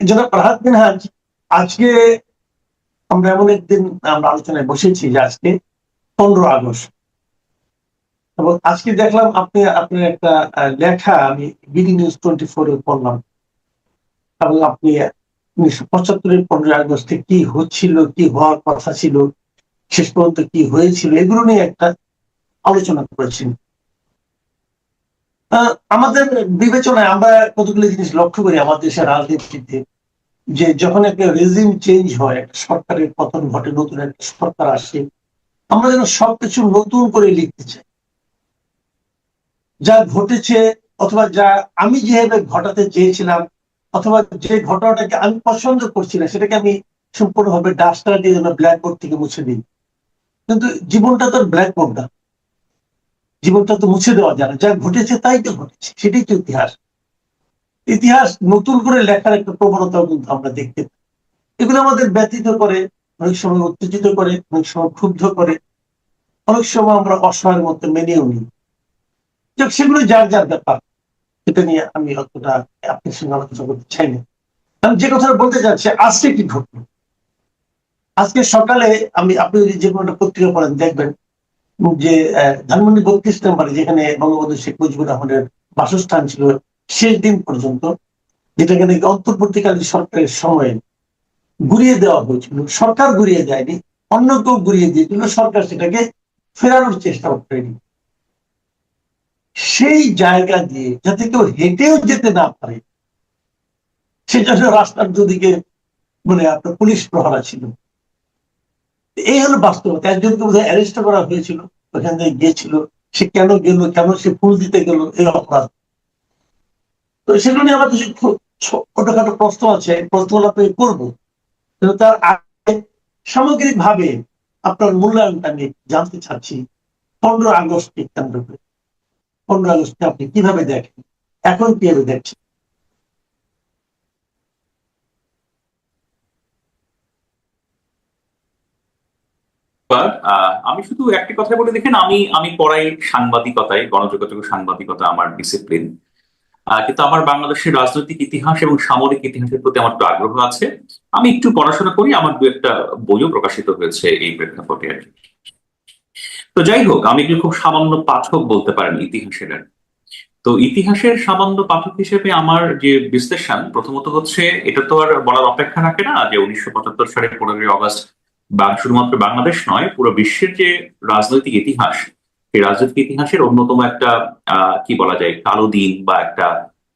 জনাব রাহাত মিনহাজ, আজকে আমরা এমন একদিন আমরা আলোচনায় বসেছি যে আজকে 15 আগস্ট, এবং আজকে দেখলাম আপনি আপনার একটা লেখা আমি বিডি নিউজ 24-এ পড়লাম, এবং আপনি 1975-এর 15 আগস্টে কি হচ্ছিল, কি হওয়ার কথা ছিল, শেষ পর্যন্ত কি হয়েছিল, এগুলো নিয়ে একটা আলোচনা করেছেন। আমাদের বিবেচনায় আমরা কতগুলো জিনিস লক্ষ্য করি আমাদের দেশের রাজনীতিতে, যে যখন একটা রেজিম চেঞ্জ হয়, একটা সরকারের পতন ঘটে, নতুন একটা সরকার আসে, আমরা যেন সবকিছু নতুন করে লিখতে চাই। যা ঘটেছে অথবা যা আমি যেভাবে ঘটাতে চেয়েছিলাম অথবা যে ঘটনাটাকে আমি পছন্দ করছি না, সেটাকে আমি সম্পূর্ণভাবে ডাস্টার দিয়ে যেন ব্ল্যাকবোর্ড থেকে মুছে দিই। কিন্তু জীবনটা তো ব্ল্যাকবোর্ড না, জীবনটা তো মুছে দেওয়া যায় না। যা ঘটেছে তাই তো ঘটেছে, সেটাই তো ইতিহাস। ইতিহাস নতুন করে লেখার একটা প্রবণতা কিন্তু আমরা দেখতে পাই। এগুলো আমাদের ব্যথিত করে, অনেক সময় উত্তেজিত করে, অনেক সময় ক্ষুব্ধ করে, অনেক সময় আমরা অসহায়ের মধ্যে মেনেও নিই। সেগুলো যার যার ব্যাপার, এটা নিয়ে আমি অতটা আপনার সঙ্গে আলোচনা করতে চাই না। আমি যে কথাটা বলতে চাচ্ছি, আজকে কি ঘটলো। আজকে সকালে আপনি যদি যে কোনো একটা পত্রিকা পড়েন দেখবেন যে ধানমন্ডি 32 নম্বরে, যেখানে বঙ্গবন্ধু শেখ মুজিবুর রহমানের বাসস্থান ছিল শেষ দিন পর্যন্ত, যেটাকে নাকি অন্তর্বর্তীকালীন সরকারের সময়ে ঘুরিয়ে দেওয়া হয়েছিল। সরকার ঘুরিয়ে দেয়নি, অন্য কেউ ঘুরিয়ে দিয়েছিল, সরকার সেটাকে ফেরানোর চেষ্টা করেনি। সেই জায়গা দিয়ে যাতে কেউ হেঁটেও যেতে না পারে, সেই জন্য রাস্তার দুদিকে আপনার পুলিশ প্রহরা ছিল। এই হলো বাস্তবতা। একজনকে বোধহয় অ্যারেস্ট করা হয়েছিল, ওখান থেকে গিয়েছিল, সে কেন গেল, কেন সে ফুল দিতে গেল, এই অপরাধ। তো সেগুলো নিয়ে আমার কিছু ছোটখাটো প্রশ্ন আছে, প্রশ্নগুলো আপনাকে করবো, কিন্তু তার আগে সামগ্রিক ভাবে আপনার মূল্যায়নটা আমি জানতে চাচ্ছি 15 আগস্টকে কেন্দ্র করে। 15 আগস্টকে আপনি কিভাবে দেখেন, এখন কিভাবে দেখছেন? আমি শুধু একটি কথা বলে দেখেন, আমি আমি পড়াই সাংবাদিকতায়, গণযোগাযোগ সাংবাদিকতা আমার ডিসিপ্লিন। কিন্তু আমার বাংলাদেশের রাজনৈতিক ইতিহাস এবং সামরিক ইতিহাসের প্রতি আমার একটু আগ্রহ আছে। আমি একটু পড়াশোনা করি, আমার দু একটা বইও প্রকাশিত হয়েছে এই প্রেক্ষাপটে আর কি। তো যাই হোক, আমি কি খুব সামান্য পাঠক বলতে পারেন ইতিহাসের আর কি। তো ইতিহাসের সামান্য পাঠক হিসেবে আমার যে বিশ্লেষণ, প্রথমত হচ্ছে, এটা তো আর বলার অপেক্ষা রাখে না যে 1975 সালের 15 আগস্ট শুধুমাত্র বাংলাদেশ নয়, পুরো বিশ্বের যে রাজনৈতিক ইতিহাস, সেই রাজনৈতিক ইতিহাসের অন্যতম একটা কি বলা যায়, কালো দিন বা একটা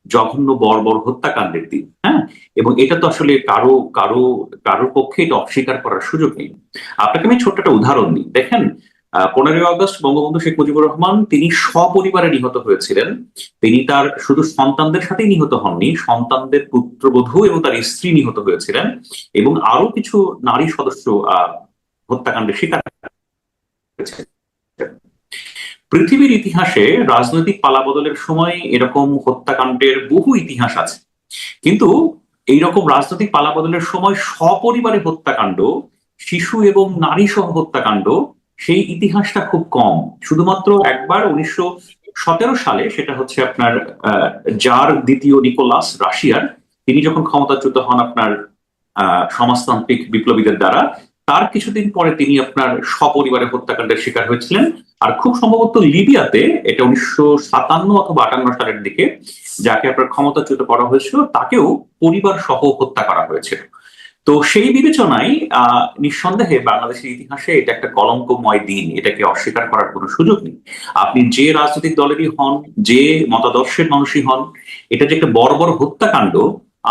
জঘন্য বর্বর হত্যাকাণ্ডের দিন। হ্যাঁ, এবং এটা তো আসলে কারো কারো কারোর পক্ষে এটা অস্বীকার করার সুযোগ নেই। আপনাকে আমি ছোট্ট একটা উদাহরণ দিই, দেখেন। 15 আগস্ট বঙ্গবন্ধু শেখ মুজিবুর রহমান তিনি সপরিবারে নিহত হয়েছিলেন। তিনি তার শুধু সন্তানদের সাথেই নিহত হননি, সন্তানদের পুত্রবধূ এবং তার স্ত্রী নিহত হয়েছিলেন, এবং আরো কিছু নারী সদস্য হত্যাকাণ্ডের শিকার হয়েছে। পৃথিবীর ইতিহাসে রাজনৈতিক পালাবদলের সময় এরকম হত্যাকাণ্ডের বহু ইতিহাস আছে, কিন্তু এইরকম রাজনৈতিক পালাবদলের সময় সপরিবারে হত্যাকাণ্ড, শিশু এবং নারী সহ হত্যাকাণ্ড, সেই ইতিহাসটা খুব কম। শুধুমাত্র একবার 1917 সালে, সেটা হচ্ছে আপনার জার দ্বিতীয় নিকোলাস রাশিয়ার, তিনি যখন ক্ষমতাচ্যুত হন আপনার সমাজতান্ত্রিক বিপ্লবীদের দ্বারা, তার কিছুদিন পরে তিনি আপনার সপরিবারে হত্যাকাণ্ডের শিকার হয়েছিলেন। আর খুব সম্ভবত লিবিয়াতে, এটা 1957 অথবা 58 সালের দিকে, যাকে আপনার ক্ষমতাচ্যুত করা হয়েছিল, তাকেও পরিবার সহ হত্যা করা হয়েছিল। তো সেই বিবেচনায় নিঃসন্দেহে বাংলাদেশের ইতিহাসে এটা একটা কলঙ্কময় দিন, এটাকে অস্বীকার করার কোনো সুযোগ নেই। আপনি যে রাজনৈতিক দলেরই হন, যে মতাদর্শের মানুষই হন, এটা যে একটা বড় বড় হত্যাকাণ্ড,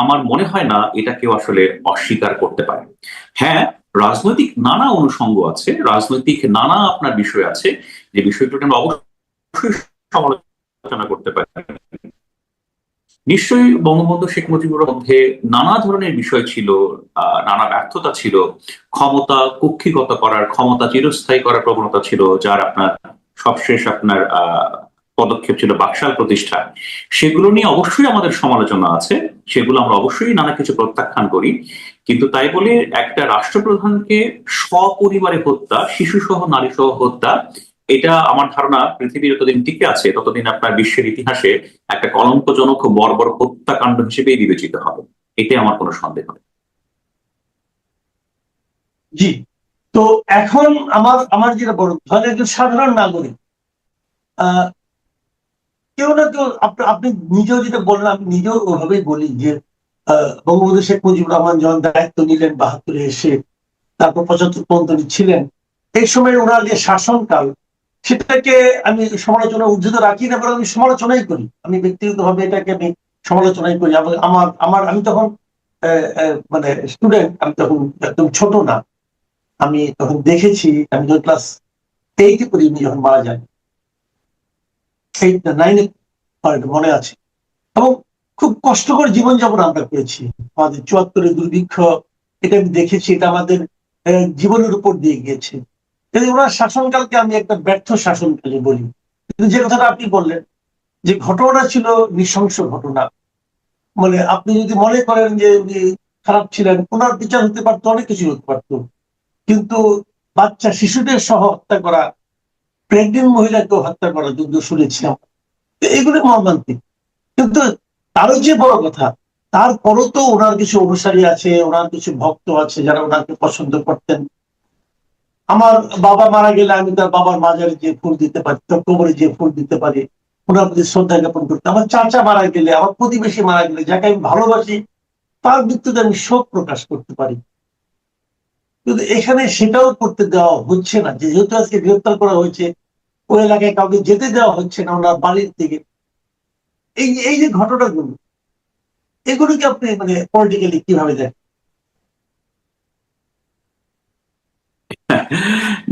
আমার মনে হয় না এটা কেউ আসলে অস্বীকার করতে পারে। হ্যাঁ, রাজনৈতিক নানা অনুষঙ্গ আছে, রাজনৈতিক নানা আপনার বিষয় আছে, যে বিষয়গুলো আমরা অবশ্যই সমালোচনা করতে পারি। নিশ্চয়ই বঙ্গবন্ধু শেখ মুজিবুর মধ্যে নানা ধরনের বিষয় ছিল, নানা ব্যর্থতা ছিল, ক্ষমতা কুক্ষিগত করার, ক্ষমতা চিরস্থায়ী করার প্রবণতা ছিল, যার আপনার সবশেষ আপনার পদক্ষেপ ছিল বাকশাল প্রতিষ্ঠা। সেগুলো নিয়ে অবশ্যই আমাদের সমালোচনা আছে, সেগুলো আমরা অবশ্যই নানা কিছু প্রত্যাখ্যান করি। কিন্তু তাই বলে একটা রাষ্ট্রপ্রধানকে সপরিবারে হত্যা, শিশু সহ নারী সহ হত্যা, এটা আমার ধারণা পৃথিবী যতদিন টিকে আছে ততদিন আপনার বিশ্বের ইতিহাসে একটা কলঙ্কজনক বর্বর হত্যাকাণ্ড হিসেবেই বিবেচিত হবে। এতে আমার কোনো সন্দেহ নেই। জি। তো এখন আমার আমার যেটা বড়, ধরেন একজন সাধারণ নাগরিক, আহ কেউ না কেউ, আপনি নিজেও যেটা বললেন, আমি নিজেও ওভাবেই বলি যে বঙ্গবন্ধু শেখ মুজিবুর রহমান যখন দায়িত্ব নিলেন 72-এ এসে, তারপর 75 পর্যন্ত উনি ছিলেন, এই সময় ওনার যে শাসনকাল, সেটাকে আমি সমালোচনা ঊর্ধ্বে রাখি না, বরং আমি সমালোচনাই করি। আমি ব্যক্তিগতভাবে এটাকে আমি সমালোচনাই করি। আমার আমার আমি তখন মানে স্টুডেন্ট, আমি তখন একদম ছোট না। আমি তখন দেখেছি, আমি যখন ক্লাস 8-এ পড়ি, উনি যখন মারা যান, 8 না 9-এ মনে আছে। এবং খুব কষ্টকর জীবনযাপন আমরা করেছি। আমাদের 74-এর দুর্ভিক্ষ, এটা আমি দেখেছি, এটা আমাদের জীবনের উপর দিয়ে গিয়েছে। কিন্তু ওনার শাসনকালকে আমি একটা ব্যর্থ শাসনকালে বলি। কিন্তু যে কথাটা আপনি বললেন, যে ঘটনা ছিল নৃশংস ঘটনা, মানে আপনি যদি মনে করেন যে উনি খারাপ ছিলেন, ওনার বিচার হতে পারতো, অনেক কিছু হতে পারতো। কিন্তু বাচ্চা শিশুদের সহ হত্যা করা, প্রেগনেন্ট মহিলাকেও হত্যা করা যুদ্ধ শুনেছিলাম, এগুলো মর্মান্তিক। কিন্তু তারও যে বড় কথা, তারপরও তো ওনার কিছু অনুসারী আছে, ওনার কিছু ভক্ত আছে যারা ওনাকে পছন্দ করতেন। আমার বাবা মারা গেলে আমি তার বাবার মাজারে যে ফুল দিতে পারি, তার কবরে যে ফুল দিতে পারি, ওনার প্রতি শ্রদ্ধা জ্ঞাপন করতে। আমার চাচা মারা গেলে, আমার প্রতিবেশী মারা গেলে, যাকে আমি ভালোবাসি, তার মৃত্যুতে আমি শোক প্রকাশ করতে পারি। কিন্তু এখানে সেটাও করতে দেওয়া হচ্ছে না। যেহেতু আজকে গ্রেপ্তার করা হয়েছে, ওই এলাকায় কাউকে যেতে দেওয়া হচ্ছে না ওনার বাড়ির থেকে। এই যে ঘটনাগুলো, এগুলোকে আপনি মানে পলিটিক্যালি কিভাবে দেখেন?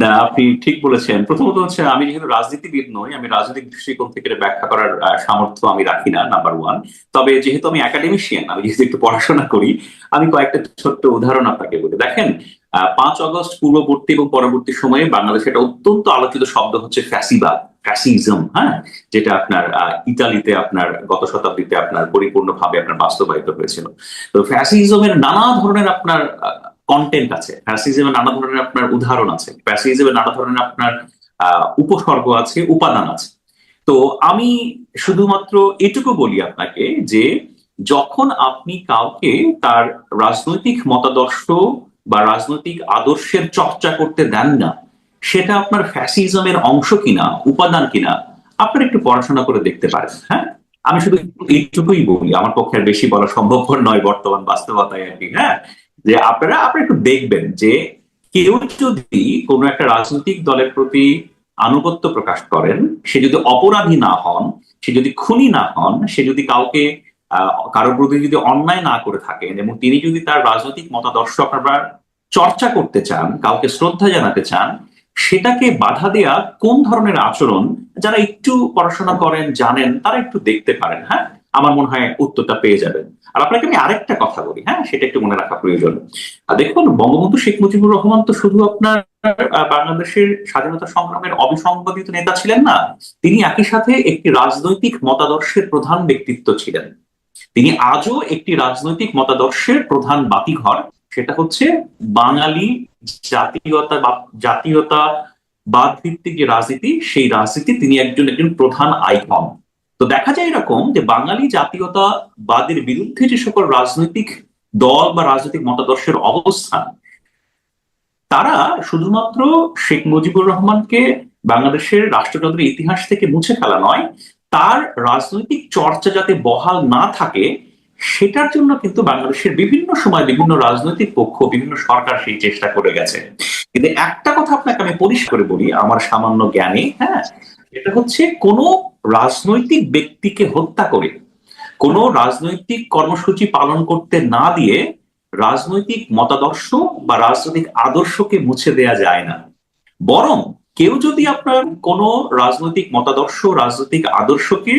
না, আপনি ঠিক বলেছেন। প্রথমত হচ্ছে, আমি যেহেতু রাজনীতিবিদ নই, আমি রাজনৈতিক দৃষ্টিকোণ থেকে এটা ব্যাখ্যা করার সামর্থ্য আমি রাখি না, নাম্বার ওয়ান। তবে যেহেতু আমি একাডেমিশিয়ান, আমি যেহেতু একটু পড়াশোনা করি, আমি কয়েকটা ছোট্ট উদাহরণ আপনাকে বলি। দেখেন, 5 আগস্ট পূর্ববর্তী এবং পরবর্তী সময়ে বাংলাদেশে একটা অত্যন্ত আলোচিত শব্দ হচ্ছে ফ্যাসিবাদ, ফ্যাসিজম, হ্যাঁ, যেটা আপনার ইতালিতে আপনার গত শতাব্দীতে আপনার পরিপূর্ণভাবে আপনার বাস্তবায়িত হয়েছিল। তো ফ্যাসিজমের নানা ধরনের আপনার কন্টেন্ট আছে, ফ্যাসিজমের নানা ধরনের আপনার উদাহরণ আছে, ফ্যাসিজমের নানা ধরনের আপনার উপসর্গ আছে, উপাদান আছে। তো আমি শুধুমাত্র এটুকু বলি আপনাকে যে, যখন আপনি কাউকে তার রাজনৈতিক মতাদর্শ বা রাজনৈতিক আদর্শের চর্চা করতে দেন না, সেটা আপনার ফ্যাসিজমের অংশ কিনা, উপাদান কিনা, আপনার একটু পড়াশোনা করে দেখতে পারেন। হ্যাঁ, আমি শুধু এইটুকুই বলি, আমার পক্ষে আর বেশি বলা সম্ভবপর নয় বর্তমান বাস্তবতায় আর কি। হ্যাঁ, যে আপনারা একটু দেখবেন যে, কেউ যদি কোনো একটা রাজনৈতিক দলের প্রতি আনুগত্য প্রকাশ করেন, সে যদি অপরাধী না হন, সে যদি খুনি না হন, সে যদি কাউকে কারোর প্রতি যদি অন্যায় না করে থাকেন, এবং তিনি যদি তার রাজনৈতিক মতাদর্শ আপনারা চর্চা করতে চান, কাউকে শ্রদ্ধা জানাতে চান, সেটাকে বাধা দেয়া কোন ধরনের আচরণ, যারা একটু পড়াশোনা করেন, জানেন, তারা একটু দেখতে পারেন। হ্যাঁ, আমার মনে হয় উত্তরটা পেয়ে যাবেন। আর আপনাকে আমি আরেকটা কথা বলি, হ্যাঁ, সেটা একটু মনে রাখা প্রয়োজন। দেখুন, বঙ্গবন্ধু শেখ মুজিবুর রহমান তো শুধু আপনার বাংলাদেশের স্বাধীনতা সংগ্রামের অবিসংবাদিত নেতা ছিলেন না, তিনি একই সাথে একটি রাজনৈতিক মতাদর্শের প্রধান ব্যক্তিত্ব ছিলেন। তিনি আজও একটি রাজনৈতিক মতাদর্শের প্রধান বাতিঘর, সেটা হচ্ছে বাঙালি জাতীয়তাবাদ ভিত্তিক যে রাজনীতি, সেই রাজনীতি তিনি একজন একজন প্রধান আইকন। তো দেখা যায় এরকম যে, বাঙালি জাতীয়তাবাদের বিরুদ্ধে যে সকল রাজনৈতিক দল বা রাজনৈতিক মতাদর্শের অবস্থান, তারা শুধুমাত্র শেখ মুজিবুর রহমানকে বাংলাদেশের রাষ্ট্রযন্ত্রের ইতিহাস থেকে মুছে ফেলা নয়, তার রাজনৈতিক চর্চা যাতে বহাল না থাকে, সেটার জন্য কিন্তু বাংলাদেশের বিভিন্ন সময় বিভিন্ন রাজনৈতিক পক্ষ, বিভিন্ন সরকার সেই চেষ্টা করে গেছে। কিন্তু একটা কথা আপনাকে আমি পরিষ্কার করে বলি আমার সামান্য জ্ঞানে, হ্যাঁ, এটা হচ্ছে, কোন রাজনৈতিক ব্যক্তিকে হত্যা করে, কোন রাজনৈতিক কর্মসূচি পালন করতে না দিয়ে রাজনৈতিক মতাদর্শ বা রাজনৈতিক আদর্শকে মুছে দেয়া যায় না। বরং কেউ যদি আপনার কোন রাজনৈতিক মতাদর্শ, রাজনৈতিক আদর্শকে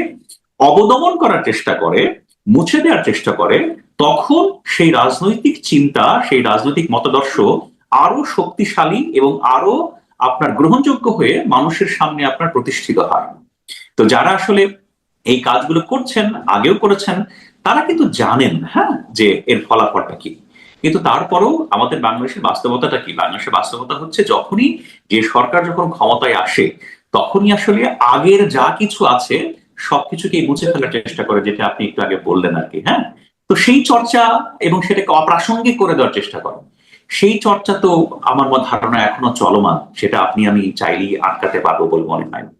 অবদমন করার চেষ্টা করে, মুছে দেওয়ার চেষ্টা করে, তখন সেই রাজনৈতিক চিন্তা, সেই রাজনৈতিক মতাদর্শ আরো শক্তিশালী এবং আরো আপনার গ্রহণযোগ্য হয়ে মানুষের সামনে আপনার প্রতিষ্ঠিত হয়। তো যারা আসলে এই কাজগুলো করছেন, আগেও করেছেন, তারা কিন্তু জানেন, হ্যাঁ, যে এর ফলাফলটা কি। কিন্তু তারপরেও আমাদের বাংলাদেশের বাস্তবতাটা কি? বাংলাদেশের বাস্তবতা হচ্ছে, যখনই যে সরকার যখন ক্ষমতায় আসে, তখনই আসলে আগের যা কিছু আছে সবকিছুকে মুছে ফেলার চেষ্টা করে, যেটা আপনি একটু আগে বললেন আর কি। হ্যাঁ, তো সেই চর্চা এবং সেটাকে অপ্রাসঙ্গিক করে দেওয়ার চেষ্টা করে, সেই চর্চা তো আমার ধারণা এখনো চলমান, সেটা আপনি আমি চাইলেই আটকাতে পারবো বলে মনে হয় না।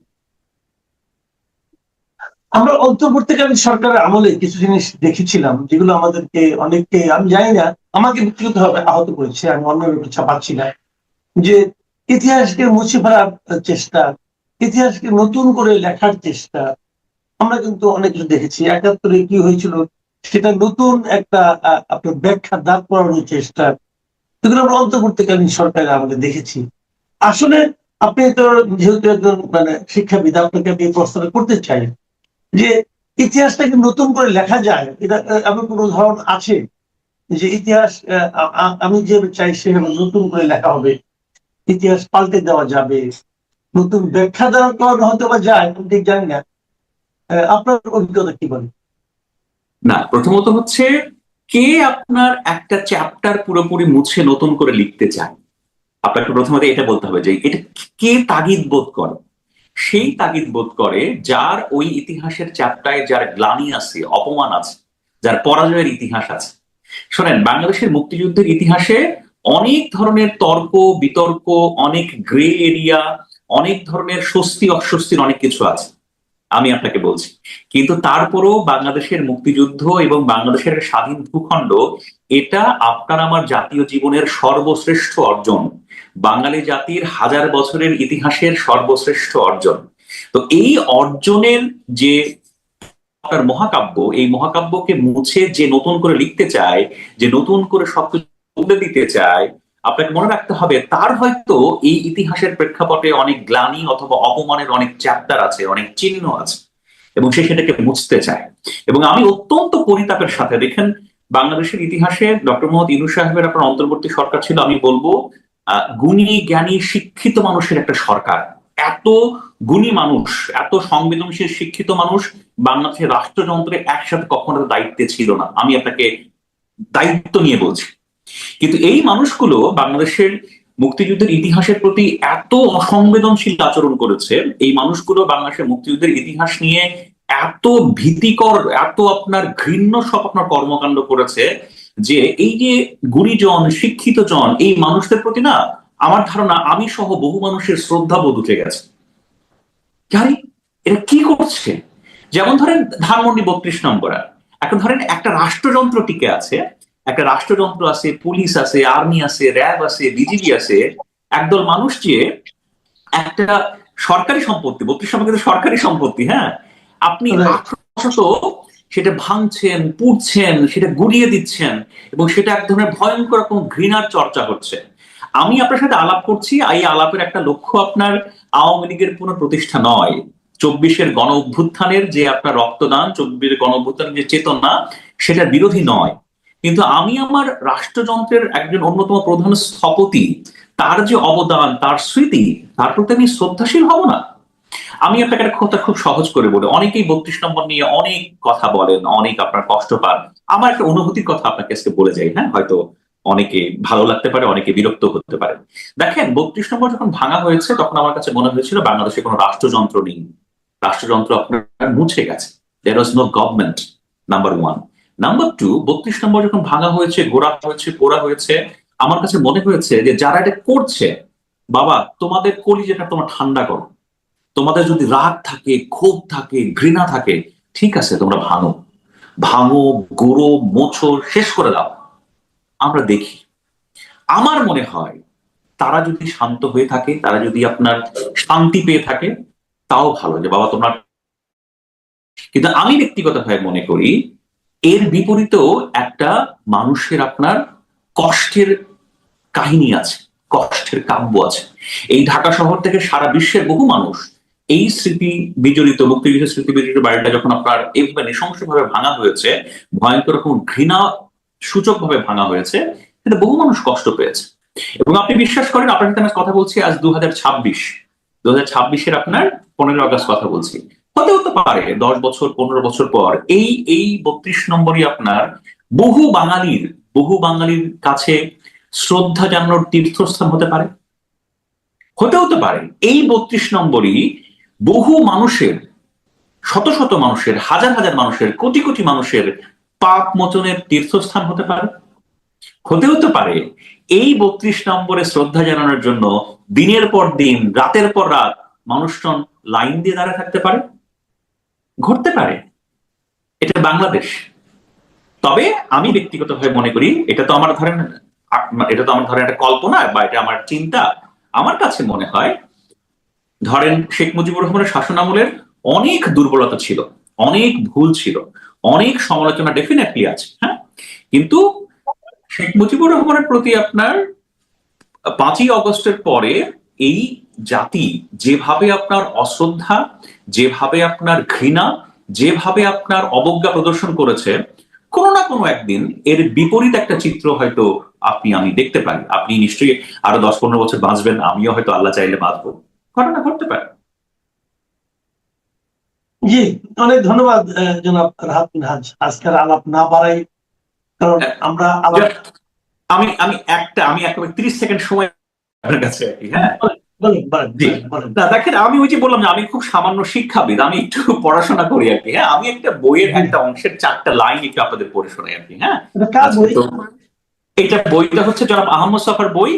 আমরা অন্তর্বর্তীকালীন সরকারের আমলে কিছু জিনিস দেখেছিলাম যেগুলো আমাদেরকে অনেককে, আমি জানি না, আমাকে ব্যক্তিগতভাবে আহত করেছে, আমি অন্যের উপর চাপাচ্ছি না, যে ইতিহাসকে মুছে ফেলার চেষ্টা, ইতিহাসকে নতুন করে লেখার চেষ্টা। আমরা কিন্তু অনেক কিছু দেখেছি, ৭১ কি হয়েছিল সেটা নতুন একটা আপনার ব্যাখ্যা দাঁড় করানোর চেষ্টা, এগুলো আমরা অন্তর্বর্তীকালীন সরকারের আমলে দেখেছি। আসলে আপনি তো যেহেতু একজন মানে শিক্ষাবিদ, আপনাকে আমি এই প্রশ্নটা করতে চাই যে ইতিহাসটাকে নতুন করে লেখা যায়, এটা এমন কোন উদাহরণ আছে যে ইতিহাস আমি যে চাই সেভাবে নতুন করে লেখা হবে, ইতিহাস পাল্টে দেওয়া যাবে, নতুন ব্যাখ্যা দেওয়া করানো হয়তো বা যায়, আমি ঠিক জানি না, আপনার অভিজ্ঞতা কি বলে? না, প্রথমত হচ্ছে, কে আপনার একটা চ্যাপ্টার পুরোপুরি মুছে নতুন করে লিখতে চায়? আপনাকে প্রথমত এটা বলতে হবে যে এটা কে তাগিদ বোধ করে। সেই তাগিদ বোধ করে যার ওই ইতিহাসের চ্যাপ্টারে যার গ্লানি আছে, অপমান আছে, যার পরাজয়ের ইতিহাস আছে। শোনেন, বাংলাদেশের মুক্তিযুদ্ধের ইতিহাসে অনেক ধরনের তর্ক বিতর্ক, অনেক গ্রে এরিয়া, অনেক ধরনের স্বস্তি অস্বস্তির অনেক কিছু আছে, আমি আপনাকে বলছি। কিন্তু তারপরও বাংলাদেশের মুক্তিযুদ্ধ এবং বাংলাদেশের স্বাধীন ভূখণ্ড, এটা আপনার আমার জাতীয় জীবনের সর্বশ্রেষ্ঠ অর্জন, বাঙালি জাতির হাজার বছরের ইতিহাসের সর্বশ্রেষ্ঠ অর্জন। তো এই অর্জনের যে আপনার মহাকাব্য, এই মহাকাব্যকে মুছে যে নতুন করে লিখতে চায়, যে নতুন করে সবকিছু বদলে দিতে চায়, আপনাকে মনে রাখতে হবে তার হয়তো এই ইতিহাসের প্রেক্ষাপটে অনেক গ্লানি অথবা অপমানের অনেক চ্যাপ্টার আছে, অনেক চিহ্ন আছে, এবং সে সেটাকে মুছতে চায়। এবং আমি অত্যন্ত পরিতাপের সাথে, দেখেন, বাংলাদেশের ইতিহাসে ডক্টর মোহাম্মদ ইউনূস সাহেবের আপনার অন্তর্বর্তী সরকার ছিল, আমি বলবো গুণী জ্ঞানী শিক্ষিত মানুষের একটা সরকার। এত গুণী মানুষ, এত সংবেদনশীল শিক্ষিত মানুষ বাংলাদেশের রাষ্ট্রযন্ত্রে একসাথে কখনো দায়িত্বে ছিল না, আমি আপনাকে দায়িত্ব নিয়ে বলছি। কিন্তু এই মানুষগুলো বাংলাদেশের মুক্তিযুদ্ধের ইতিহাসের প্রতি এত অসংবেদনশীল আচরণ করেছে, এই মানুষগুলো বাংলাদেশের মুক্তিযুদ্ধের ইতিহাস নিয়ে এত ভীতিকর, এত আপনার ঘৃণ্য সব আপনার কর্মকাণ্ড করেছে, যে এই যে গুণীজন শিক্ষিত জন, এই মানুষদের প্রতি না, আমার ধারণা আমি সহ বহু মানুষের শ্রদ্ধাবোধ উঠে গেছে। আরে এটা কি করছে? যেমন ধরেন ধানমন্ডি ৩২ নম্বর, এখন ধরেন একটা রাষ্ট্রযন্ত্র টিকে আছে, একটা রাষ্ট্রযন্ত্র আছে, পুলিশ আছে, আর্মি আছে, র্যাব আছে, বিজিবি আছে, একদল মানুষ যে একটা সরকারি সম্পত্তি, ৩২ নম্বর কিন্তু সরকারি সম্পত্তি, হ্যাঁ, আপনি আক্রমশত সেটা ভাঙছেন, পুড়ছেন, সেটা গুড়িয়ে দিচ্ছেন, এবং সেটা এক ধরনের ভয়ঙ্কর রকম ঘৃণার চর্চা হচ্ছে। আমি আপনার সাথে আলাপ করছি, এই আলাপের একটা লক্ষ্য আপনার আওয়ামী লীগের পুনঃপ্রতিষ্ঠা নয়, ২৪-এর গণ অভ্যুত্থানের যে আপনার রক্তদান, ২৪-এর গণ অভ্যুত্থানের যে চেতনা, সেটার বিরোধী নয়। কিন্তু আমি আমার রাষ্ট্রযন্ত্রের একজন অন্যতম প্রধান স্থপতি, তার যে অবদান, তার স্মৃতি, তার প্রতি আমি শ্রদ্ধাশীল হব না? আমি আপনাকে একটা কথা খুব সহজ করে বলি, অনেকেই ৩২ নম্বর নিয়ে অনেক কথা বলেন, অনেক আপনার কষ্ট পান। আমার একটা অনুভূতির কথা আপনাকে আজকে বলে যাই, হ্যাঁ, হয়তো অনেকে ভালো লাগতে পারে, অনেকে বিরক্ত হতে পারে। দেখেন, ৩২ নম্বর যখন ভাঙা হয়েছে তখন আমার কাছে মনে হয়েছিল বাংলাদেশে কোনো রাষ্ট্রযন্ত্র নেই, রাষ্ট্রযন্ত্র আপনার মুছে গেছে, there was no government, number one. Number two, ৩২ number যখন ভাঙা হয়েছে, গোড়া হয়েছে, পোড়া হয়েছে, আমার কাছে মনে হয়েছে যে যারা এটা করছে, বাবা, তোমাদের কলিজাটা তোমার ঠান্ডা করো, তোমাদের যদি রাগ থাকে, ক্ষোভ থাকে, ঘৃণা থাকে, ঠিক আছে, তোমরা ভাঙো, ভাঙো, গুঁড়ো মোছো, শেষ করে দাও, আমরা দেখি। আমার মনে হয় তারা যদি শান্ত হয়ে থাকে, তারা যদি আপনার শান্তি পেয়ে থাকে, তাও ভালো, যে বাবা তোমরা। কিন্তু আমি ব্যক্তিগতভাবে মনে করি এর বিপরীতেও একটা মানুষের আপনার কষ্টের কাহিনী আছে, কষ্টের কাব্য আছে। এই ঢাকা শহর থেকে সারা বিশ্বের বহু মানুষ এই স্মৃতি বিজড়িত, মুক্তিযুদ্ধের স্মৃতি বিজড়িত বাড়িটা যখন আপনার এইভাবে নৃশংসভাবে ভাঙা হয়েছে, ভয়ঙ্কর রকম ঘৃণা সূচক ভাবে ভাঙা হয়েছে, কিন্তু বহু মানুষ কষ্ট পেয়েছে। এবং আপনি বিশ্বাস করেন, আপনার সাথে আমি কথা বলছি আজ 2026-এর আপনার 15 আগস্ট কথা বলছি, হতে হতে পারে 10 বছর 15 বছর পর এই ৩২ নম্বরই আপনার বহু বাঙালির কাছে শ্রদ্ধা জানানোর তীর্থস্থান হতে পারে, হতে পারে এই ৩২ নম্বরই বহু মানুষের, শত শত মানুষের, হাজার হাজার মানুষের, কোটি কোটি মানুষের পাপ মোচনের তীর্থস্থান হতে পারে, হতে পারে এই 32 নম্বরে শ্রদ্ধা জানানোর জন্য দিনের পর দিন, রাতের পর রাত মানুষজন লাইন দিয়ে দাঁড়ায় থাকতে পারে, ঘটতে পারে। এটা বাংলাদেশ। তবে আমি ব্যক্তিগতভাবে মনে করি এটা তো আমার ধরেন একটা কল্পনা বা এটা আমার চিন্তা। আমার কাছে মনে হয় ধরেন শেখ মুজিবুর রহমানের শাসনামলের অনেক দুর্বলতা ছিল, অনেক ভুল ছিল, অনেক সমালোচনা ডেফিনেটলি আছে, হ্যাঁ। কিন্তু শেখ মুজিবুর রহমানের প্রতি আপনার 5ই অগস্টের পরে এই জাতি যেভাবে আপনার অশ্রদ্ধা, যেভাবে আপনার ঘৃণা, যেভাবে আপনার অবজ্ঞা প্রদর্শন করেছে, কোনো না কোনো একদিন এর বিপরীত একটা চিত্র হয়তো আমি দেখতে পারি। আপনি নিশ্চয়ই আরো 10-15 বছর বাঁচবেন, আমিও হয়তো আল্লাহ চাইলে বাঁচবো, ঘটনা ঘটতে পারে। জি, অনেক ধন্যবাদ জনাব রাহাত মিনহাজ। আজকের আলাপ না বাড়াই, কারণ আমরা আমি একেবারে 30 সেকেন্ড সময় আপনার কাছে আর কি, হ্যাঁ। দেখেন, আমি ওই যে বললাম যে আমি খুব সামান্য শিক্ষাবিদ, আমি একটু পড়াশোনা করি আর কি, হ্যাঁ। আমি একটা বইয়ের একটা অংশের 4টা লাইন একটু আপনাদের পড়ে শোনাই আর কি, হ্যাঁ। এটা বইটা হচ্ছে জনাব আহমদ ছফার বই।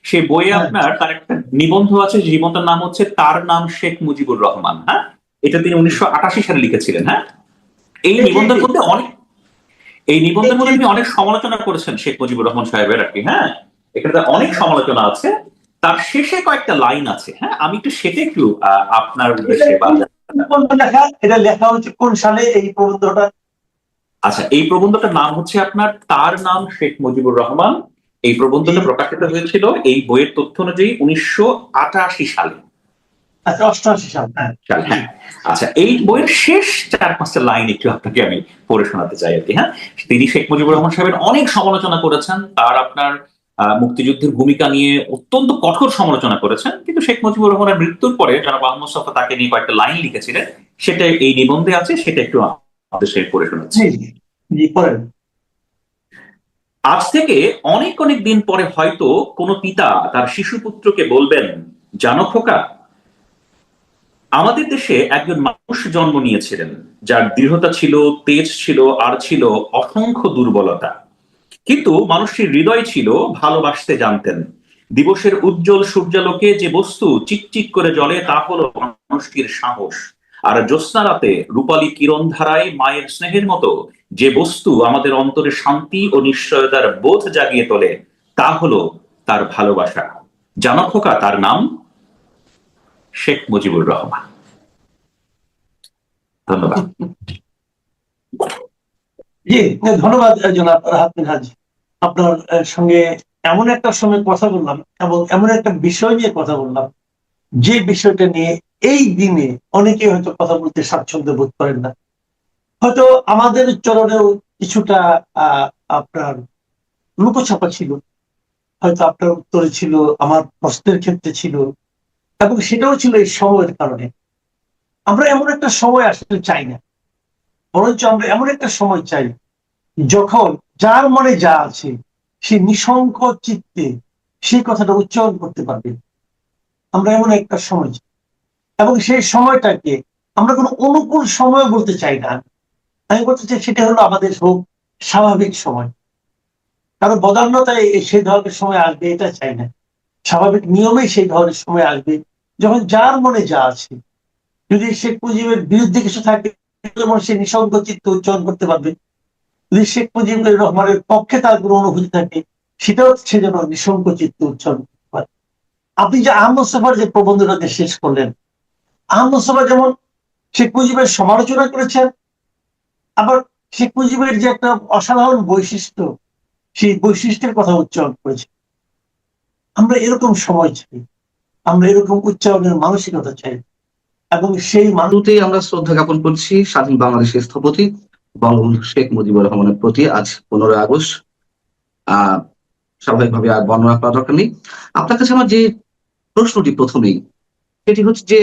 সেই বইয়ে আপনার তার একটা নিবন্ধ আছে, যে নিবন্ধের নাম হচ্ছে তার নাম শেখ মুজিবুর রহমান, হ্যাঁ। এটা তিনি 1988 সালে লিখেছিলেন, হ্যাঁ। এই নিবন্ধের মধ্যে তিনি অনেক সমালোচনা করেছেন শেখ মুজিবুর রহমান সাহেবের আর কি, হ্যাঁ। এখানে অনেক সমালোচনা আছে। তার শেষে কয়েকটা লাইন আছে, হ্যাঁ। আমি সেটা একটু আপনার উদ্দেশ্যে এটা লেখা হচ্ছে কোন সালে এই প্রবন্ধটা? আচ্ছা, এই প্রবন্ধটার নাম হচ্ছে আপনার তার নাম শেখ মুজিবুর রহমান। এই প্রবন্ধটা প্রকাশিত হয়েছিল এই বইয়ের তথ্য অনুযায়ী 1988 সালে। আচ্ছা, 88 সাল, হ্যাঁ। আচ্ছা, এই বইয়ের শেষ 4-5টা লাইন একটু আপনাকে আমি পড়ে শোনাতে চাই আর কি, হ্যাঁ। তিনি শেখ মুজিবুর রহমান সাহেবের অনেক সমালোচনা করেছেন, তার আপনার মুক্তিযুদ্ধের ভূমিকা নিয়ে অত্যন্ত কঠোর সমালোচনা করেছেন। কিন্তু শেখ মুজিবুর রহমানের মৃত্যুর পরে জনাব আহমদ ছফা তাকে নিয়ে কয়েকটা লাইন লিখেছিলেন, সেটা এই নিবন্ধে আছে, সেটা একটু আমাদের শেয়ার করে শোনাচ্ছি। আজ থেকে অনেক অনেক দিন পরে হয়তো কোনো পিতা তার শিশু পুত্রকে বলবেন, জানো খোকা, আমাদের দেশে একজন মানুষ জন্ম নিয়েছিলেন যার দৃঢ়তা ছিল, তেজ ছিল, আর ছিল অসংখ্য দুর্বলতা। কিন্তু মানুষটির হৃদয় ছিল, ভালোবাসতে জানতেন। দিবসের উজ্জ্বল সূর্যালোকে যে বস্তু চিকচিক করে জ্বলে তা হলো মানুষটির সাহস। আর জ্যোৎস্না রাতে রূপালী কিরণ ধারায় মায়ের স্নেহের মতো যে বস্তু আমাদের অন্তরে শান্তি ও নিশ্চয়তার বোধ জাগিয়ে তোলে তা হলো তার ভালোবাসা। জানো খোকা, তার নাম শেখ মুজিবুর রহমান। ধন্যবাদ। জি, ধন্যবাদ জনাব রাহাত মিনহাজ। আপনার সঙ্গে এমন একটা সময় কথা বললাম এবং এমন একটা বিষয় নিয়ে কথা বললাম, যে বিষয়টা নিয়ে এই দিনে অনেকে হয়তো কথা বলতে স্বাচ্ছন্দ্য বোধ করেন না। হয়তো আমাদের চরণেও কিছুটা আপনার লুকোছাপা ছিল, হয়তো আপনার উত্তরে ছিল, আমার প্রশ্নের ক্ষেত্রে ছিল, এবং সেটাও ছিল এই সময়ের কারণে। আমরা এমন একটা সময় আসলে চাই না, বরঞ্চ আমরা এমন একটা সময় চাই যখন যার মনে যা আছে সে নিঃসংক চিত্তে সেই কথাটা উচ্চারণ করতে পারবে। আমরা এমন একটা সময় চাই, এবং সেই সময়টাকে আমরা কোনো অনুকূল সময় বলতে চাই না। আমি বলতে চাই সেটা হলো আমাদের হোক স্বাভাবিক সময়। কারণ বদান্যতায় সেই ধরনের সময় আসবে এটা চাই না। স্বাভাবিক নিয়মেই সেই ধরনের সময় আসবে যখন যার মনে যা আছে, যদি শেখ মুজিবের বিরুদ্ধে কিছু থাকে যেমন সে নিঃসঙ্গ চিত্ত উচ্চারণ করতে পারবে, যদি শেখ মুজিবুর রহমানের পক্ষে তার কোনো অনুভূতি থাকে সেটাও সে যেন নিঃসঙ্গ চিত্ত উচ্চারণ করতে পারে। আপনি যে আহমদ ছফার যে প্রবন্ধটাকে শেষ করলেন, আহমদ ছফা যেমন শেখ মুজিবের সমালোচনা করেছেন, আবার শেখ মুজিবের যে একটা অসাধারণ বৈশিষ্ট্য সেই বৈশিষ্ট্যের কথা উচ্চারণ করেছে। আমরা এরকম সময় চাই, আমরা এরকম উচ্চারণের মানসিকতা চাই, এবং সেই মানুষতেই আমরা শ্রদ্ধা জ্ঞাপন করছি স্বাধীন বাংলাদেশের স্থপতি বঙ্গবন্ধু শেখ মুজিবুর রহমানের প্রতি। আজ 15 আগস্ট। স্বাভাবিকভাবে আর বর্ণনা করা দরকার নেই। আপনার কাছে আমার যে প্রশ্নটি প্রথমেই, সেটি হচ্ছে যে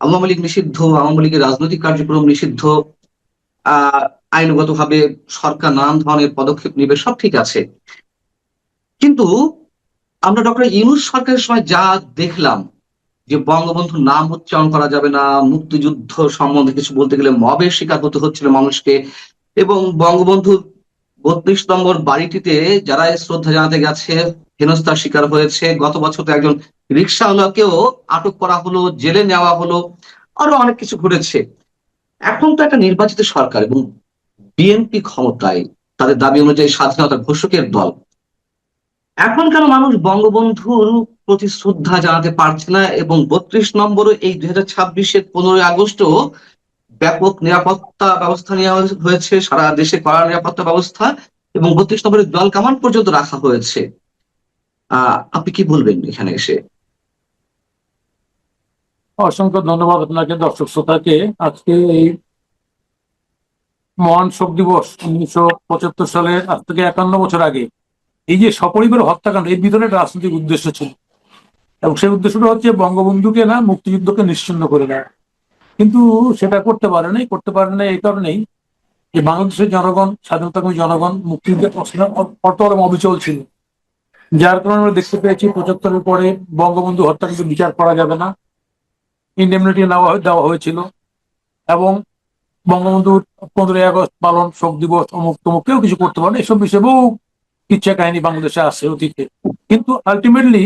আওয়ামী লীগ নিষিদ্ধ, আওয়ামী লীগের রাজনৈতিক কার্যক্রম নিষিদ্ধ, আইনগতভাবে সরকার নানান ধরনের পদক্ষেপ নেবে, সব ঠিক আছে। কিন্তু আমরা ডক্টর ইউনূস সরকারের সময় যা দেখলাম, যে বঙ্গবন্ধুর নাম উচ্চারণ করা যাবে না, মুক্তিযুদ্ধ সম্বন্ধে কিছু বলতে গেলে মবের শিকার হতে হচ্ছিল মানুষকে, এবং বঙ্গবন্ধুর 32 নম্বর বাড়িটিতে যারা শ্রদ্ধা জানাতে গেছে হেনস্থার শিকার হয়েছে। গত বছর তো একজন রিক্সাওয়ালাকেও আটক করা হলো, জেলে নেওয়া হলো, আরো অনেক কিছু ঘটেছে। এখন তো একটা নির্বাচিত সরকার এবং বিএনপি ক্ষমতায়, তাদের দাবি অনুযায়ী স্বাধীনতা ঘোষকের দল। এখন কেন মানুষ বঙ্গবন্ধুর প্রতি শ্রদ্ধা জানাতে পারছে না? এবং 32 নম্বরও এই 2026-এর 15ই আগস্টও ব্যাপক নিরাপত্তা ব্যবস্থা নেওয়া হয়েছে, সারা দেশে কড়া নিরাপত্তা ব্যবস্থা, এবং 32 নম্বরের দল কামান পর্যন্ত রাখা হয়েছে। আপনি কি বলবেন এখানে এসে? অসংখ্য ধন্যবাদ আপনাকে, দর্শক শ্রোতাকে। আজকে এই মহান শোক দিবস 1975 সালের, আজ থেকে 51 বছর আগে এই যে সপরিবার হত্যাকাণ্ড, এর ভিতরে একটা রাজনৈতিক উদ্দেশ্য ছিল, এবং সেই উদ্দেশ্যটা হচ্ছে বঙ্গবন্ধুকে না, মুক্তিযুদ্ধকে নিশ্চিহ্ন করে দেয়। কিন্তু সেটা করতে পারে নাই এই কারণেই যে বাংলাদেশের জনগণ, স্বাধীনতাকামী জনগণ মুক্তিযুদ্ধের প্রশ্নে অটল অবিচল ছিল। যার কারণে আমরা দেখতে পেয়েছি 75-এর পরে বঙ্গবন্ধু হত্যা কিন্তু বিচার করা যাবে না, ইন্ডেমনিটি দেওয়া হয়েছিল, এবং বঙ্গবন্ধুর 15ই আগস্ট পালন, শোক দিবস, অমুক তমুক কেউ কিছু করতে পারে না, এসব বিষয়ে বহু ইচ্ছা কাহিনী বাংলাদেশে আছে অতীতে। কিন্তু আলটিমেটলি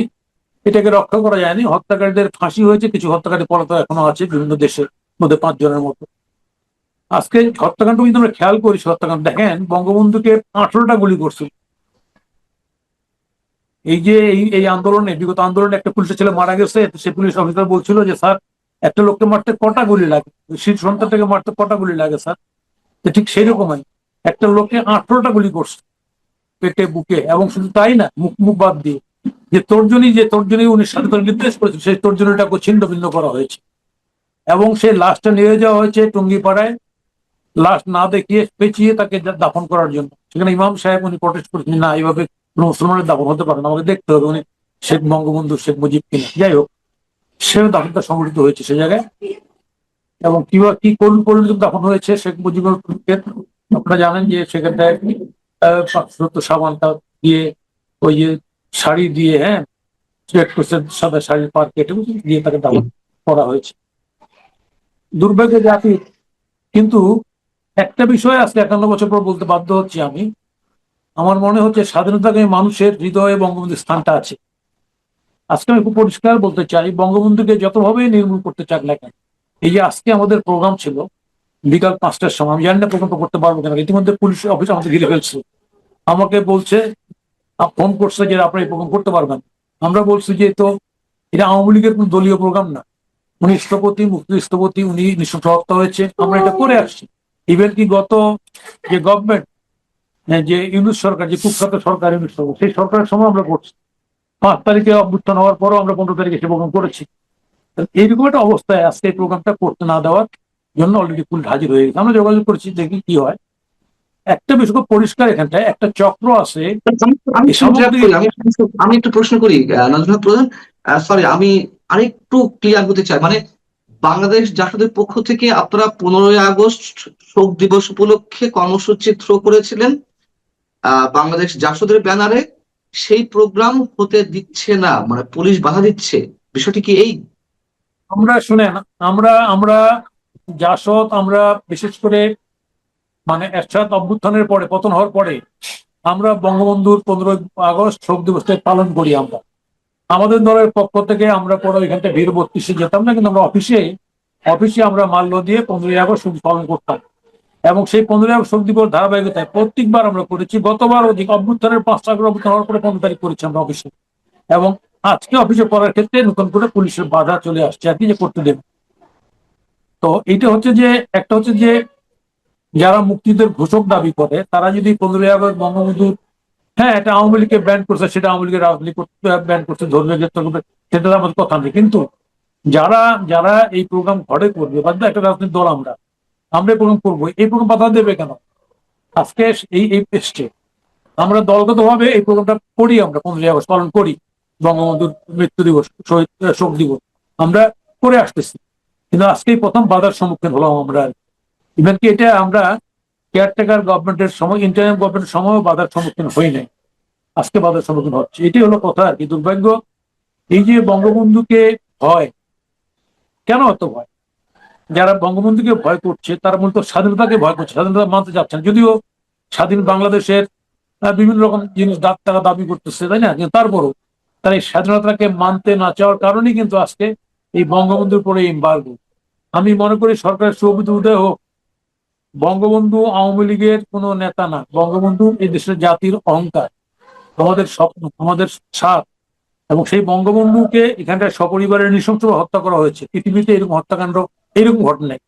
এটাকে রক্ষা করা যায়নি। হত্যাকারীদের ফাঁসি হয়েছে, কিছু হত্যাকারী পলাতক এখনো আছে বিভিন্ন দেশের মধ্যে, 5 জনের মতো। আজকে হত্যাকাণ্ড যদি আমরা খেয়াল করি, হত্যাকাণ্ড দেখেন, বঙ্গবন্ধুকে 18টা গুলি করছিল। এই যে এই আন্দোলনে, বিগত আন্দোলনে একটা পুলিশের ছেলে মারা গেছে, সে পুলিশ অফিসার বলছিল যে স্যার, একটা লোককে মারতে কটা গুলি লাগে, শীত সন্তানটাকে মারতে কটা গুলি লাগে স্যার? ঠিক সেই রকমই একটা লোককে 18টা গুলি করছে পেটে, বুকে, এবং শুধু তাই না, মুখ মুখ বাদ দিয়ে যে তর্জনী উনি স্বাধীনতা নির্দেশ করেছিল, সেই তর্জনীটাকে ছিন্ন ভিন্ন করা হয়েছে, এবং সেই লাশটা নিয়ে যাওয়া হয়েছে টুঙ্গিপাড়ায়, লাশ না দেখিয়ে পেঁচিয়ে তাকে দাফন করার জন্য। সেখানে ইমাম সাহেব উনি প্রটেস্ট করেছেন, না এইভাবে কোনো মুসলমানের দাফন হতে পারে না, আমাকে দেখতে হবে উনি শেখ বঙ্গবন্ধু, শেখ মুজিব কিনা। যাই হোক, সেও দাফনটা সংগঠিত হয়েছে সে জায়গায়, এবং কি পরিণত দাফন হয়েছে শেখ মুজিবুর। আপনারা জানেন যে সেখানটায় সাবানটা দিয়ে, ওই যে শাড়ি দিয়ে, হ্যাঁ, সাদা শাড়ির পার কেটে দিয়ে তাকে দাফন করা হয়েছে। দুর্ভাগ্য জাতি। কিন্তু একটা বিষয় আজকে 51 বছর পর বলতে বাধ্য হচ্ছি আমি, আমার মনে হচ্ছে স্বাধীনতাকামী মানুষের হৃদয়ে বঙ্গবন্ধুর স্থানটা আছে। আজকে আমি খুব পরিষ্কার বলতে চাই, বঙ্গবন্ধুকে যতভাবেই নির্মূল করতে চাক না কেন, এই যে আজকে আমাদের প্রোগ্রাম ছিল বিকাল 5টার সময়, আমি জানি না প্রোগ্রামটা করতে পারবো কেন, ইতিমধ্যে পুলিশ অফিস আমাদের ঘিরে ফেলছে, আমাকে বলছে, ফোন করছে যে আপনারা এই প্রোগ্রাম করতে পারবেন। আমরা বলছি যে তো এটা আওয়ামী লীগের কোন দলীয় প্রোগ্রাম না, উনি স্থপতি, মুক্তি স্থপতি, উনি নিঃশংস হত্যা হয়েছে, আমরা এটা করে আসছি। ইভেন কি গত যে গভর্নমেন্ট, যে ইউনূস সরকার, যে কুখ্যাত সরকার ইউনূস সরকার, সেই সরকারের সময় আমরা করছি। 5 তারিখে অভ্যুত্থান হওয়ার পরও আমরা 15 তারিখে সে প্রোগ্রাম করেছি। এইরকম একটা অবস্থায় আজকে এই প্রোগ্রামটা করতে না দেওয়ার জন্য অলরেডি পুলিশ হাজির হয়ে গেছে। আমরা যোগাযোগ করেছি, দেখি কি হয়। একটা বিষয় খুব পরিষ্কার, এখানটায় একটা চক্র আছে। আমি একটু প্রশ্ন করি নজরুল হক প্রধান, সরি, আমি আরেকটু ক্লিয়ার হতে চাই। মানে বাংলাদেশ জাসদের পক্ষ থেকে আপনারা 15ই আগস্ট শোক দিবস উপলক্ষে কর্মসূচি থ্রো করেছিলেন বাংলাদেশ জাসদের ব্যানারে, সেই প্রোগ্রাম হতে দিচ্ছে না, মানে পুলিশ বাধা দিচ্ছে, বিষয়টি কি এই? আমরা শুনেন, আমরা জাসদ, আমরা বিশেষ করে মানে এরশাদ অভ্যুত্থানের পরে, পতন হওয়ার পরে আমরা বঙ্গবন্ধুর 15ই আগস্ট শোক দিবসটা পালন করি। আমরা আমাদের দলের পক্ষ থেকে আমরা পরে ওইখানটা ভিড় 32-এ যেতাম না, কিন্তু আমরা অফিসে আমরা মাল্য দিয়ে 15ই আগস্ট পালন করতাম, এবং সেই 15ই আগস্ট শোক দিবস ধারাবাহিকতায় প্রত্যেকবার আমরা করেছি। গতবার অধিক অভ্যুত্থানের 5 আগস্ট অভ্যুত্থান হওয়ার পরে 15 তারিখ করেছি আমরা অফিসে, এবং আজকে অফিসে করার ক্ষেত্রে নতুন করে পুলিশের বাধা চলে আসছে আর কি, যে করতে দেবে। তো এইটা হচ্ছে যে, একটা হচ্ছে যে যারা মুক্তিযুদ্ধের ঘোষক দাবি করে, তারা যদি 15ই আগস্ট বঙ্গবন্ধু, হ্যাঁ, এটা আওয়ামী লীগকে ব্যান করছে, সেটা আওয়ামী লীগের রাজনীতি ব্যান করছে, ধর্মীয় গ্রেপ্তার করবে, সেটা আমাদের কথা নেই। কিন্তু যারা যারা এই প্রোগ্রাম ঘরে করবে, বাদ একটা রাজনৈতিক দল, আমরা প্রোগ্রাম করবো, এই প্রোগ্রাম বাধা দেবে কেন? আজকে এই পেস্টে আমরা দলগত ভাবে এই প্রোগ্রামটা করি, আমরা 15ই আগস্ট পালন করি, বঙ্গবন্ধুর মৃত্যু দিবস, শোক দিবস আমরা করে আসতেছি। কিন্তু আজকেই প্রথম বাধার সম্মুখীন হলাম আমরা। ইভেন কি এটা আমরা কেয়ারটেকার গভর্নমেন্টের সময়, ইন্টারিম গভর্নমেন্টের সময়ও বাধার সম্মুখীন হই নাই, আজকে বাধার সম্মুখীন হচ্ছে। এটাই হলো কথা আর কি। দুর্ভাগ্য, এই যে বঙ্গবন্ধুকে ভয়, কেন এত ভয়? যারা বঙ্গবন্ধুকে ভয় করছে তারা মূলত স্বাধীনতাকে ভয় করছে, স্বাধীনতা মানতে চাচ্ছে না। যদিও স্বাধীন বাংলাদেশের বিভিন্ন রকম জিনিস তারা দাবি করতেছে, তাই না? কিন্তু তারপরও তারা এই স্বাধীনতাকে মানতে না চাওয়ার কারণেই কিন্তু আজকে এই বঙ্গবন্ধুর পরে এমবার্গো। আমি মনে করি সরকারের সুবিধা উদয় হোক, বঙ্গবন্ধু আওয়ামী লীগের কোনো নেতা না, বঙ্গবন্ধু এই দেশের জাতির অহংকার, আমাদের স্বপ্ন, আমাদের সাথ। এবং সেই বঙ্গবন্ধুকে এখানকার সপরিবারের নৃশংসভাবে হত্যা করা হয়েছে। পৃথিবীতে এরকম হত্যাকাণ্ড এরকম ঘটে নাই।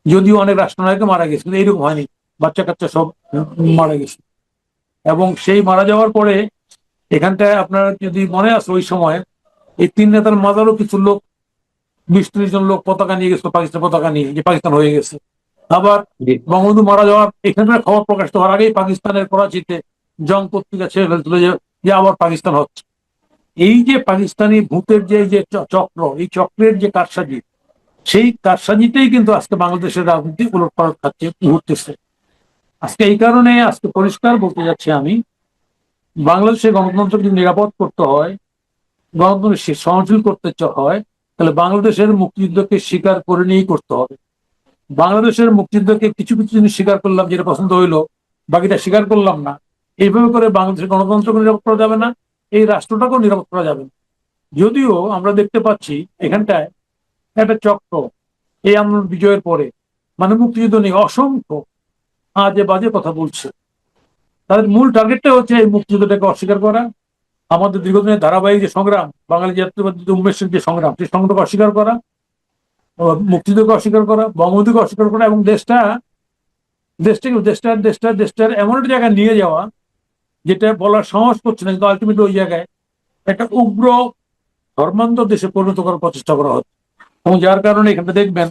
যদিও অনেক রাষ্ট্রনায়ক মারা গেছে, কিন্তু এইরকম হয়নি, বাচ্চা কাচ্চা সব মারা গেছে। এবং সেই মারা যাওয়ার পরে এখানটায় আপনার যদি মনে আছে ওই সময় এই তিন নেতার মাজারও কিছু লোক, 20-30 জন লোক পতাকা নিয়ে গেছিল, পাকিস্তান পতাকা নিয়ে, যে পাকিস্তান হয়ে গেছে। আবার বঙ্গবন্ধু মারা যাওয়ার এখানকার খবর প্রকাশিত হওয়ার আগেই পাকিস্তানের করাচিতে জং পত্রিকা ছেড়ে ফেলছিল যে আবার পাকিস্তান হচ্ছে। এই যে পাকিস্তানি ভূতের যে চক্র, এই চক্রের যে কারসাজি, সেই কারসাজিতেই কিন্তু আজকে বাংলাদেশের রাজনীতি উলটপালট খাচ্ছে, ঘুরতেছে। আজকে এই কারণে আজকে পরিষ্কার বলতে যাচ্ছি আমি, বাংলাদেশের গণতন্ত্রকে যদি নিরাপদ করতে হয়, গণতন্ত্র সহনশীল করতে হয়, তাহলে বাংলাদেশের মুক্তিযুদ্ধকে স্বীকার করে নিয়েই করতে হবে। বাংলাদেশের মুক্তিযুদ্ধকে কিছু কিছু জিনিস স্বীকার করলাম, যেটা পছন্দ হইলো, বাকিটা স্বীকার করলাম না। এইভাবে করে বাংলাদেশের গণতন্ত্রকে নিরাপদ করা যাবে না, এই রাষ্ট্রটাকেও নিরাপদ করা যাবে না। যদিও আমরা দেখতে পাচ্ছি এখানটায় একটা চক্র এই আন্দোলন বিজয়ের পরে মানে মুক্তিযুদ্ধ নিয়ে অসংখ্য আজে বাজে কথা বলছে। তাদের মূল টার্গেটটা হচ্ছে এই মুক্তিযুদ্ধটাকে অস্বীকার করা, আমাদের দীর্ঘদিনের ধারাবাহিক যে সংগ্রাম, বাঙালি জাতীয়তাবাদী উন্মেষের যে সংগ্রাম, সেই সংগ্রামকে অস্বীকার করা, মুক্তিযুদ্ধকে অস্বীকার করা, বঙ্গবন্ধুকে অস্বীকার করা, এবং দেশটার এমন একটা জায়গায় নিয়ে যাওয়া যেটা বলার সাহস করছে না, কিন্তু আলটিমেটলি ওই জায়গায় একটা উগ্র ধর্মান্ধ দেশে পরিণত করার প্রচেষ্টা করা হচ্ছে। এবং যার কারণে এখানে দেখবেন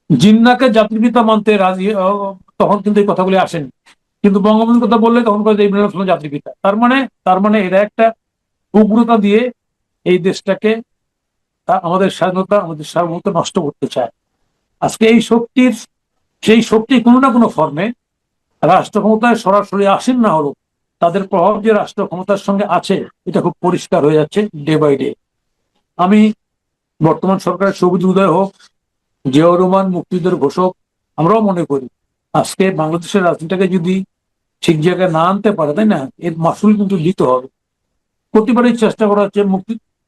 জিন্নাকে জাতির পিতা মানতে রাজি, তখন কিন্তু এই কথাগুলি আসেনি, কিন্তু বঙ্গবন্ধুর কথা বললে তখন এই জাতির পিতা। তার মানে এরা একটা উগ্রতা দিয়ে এই দেশটাকে, আমাদের স্বাধীনতা, আমাদের সার্বভৌমত্ব নষ্ট করতে চায়। আজকে সেই শক্তি কোনো না কোনো ফর্মে রাষ্ট্র ক্ষমতায় সরাসরি আসেন না হলো, তাদের প্রভাব যে রাষ্ট্র ক্ষমতার সঙ্গে আছে এটা খুব পরিষ্কার হয়ে যাচ্ছে ডে বাই ডে। আমি বর্তমান সরকারের সবুজ উদয় হোক, জিয়াউর রহমান মুক্তিযুদ্ধের ঘোষক, আমরাও মনে করি আজকে বাংলাদেশের রাজনীতিটাকে যদি ঠিক জায়গায় না আনতে পারে, তাই না, এর মাসুল কিন্তু দিতে হবে। প্রতিবারই চেষ্টা করা হচ্ছে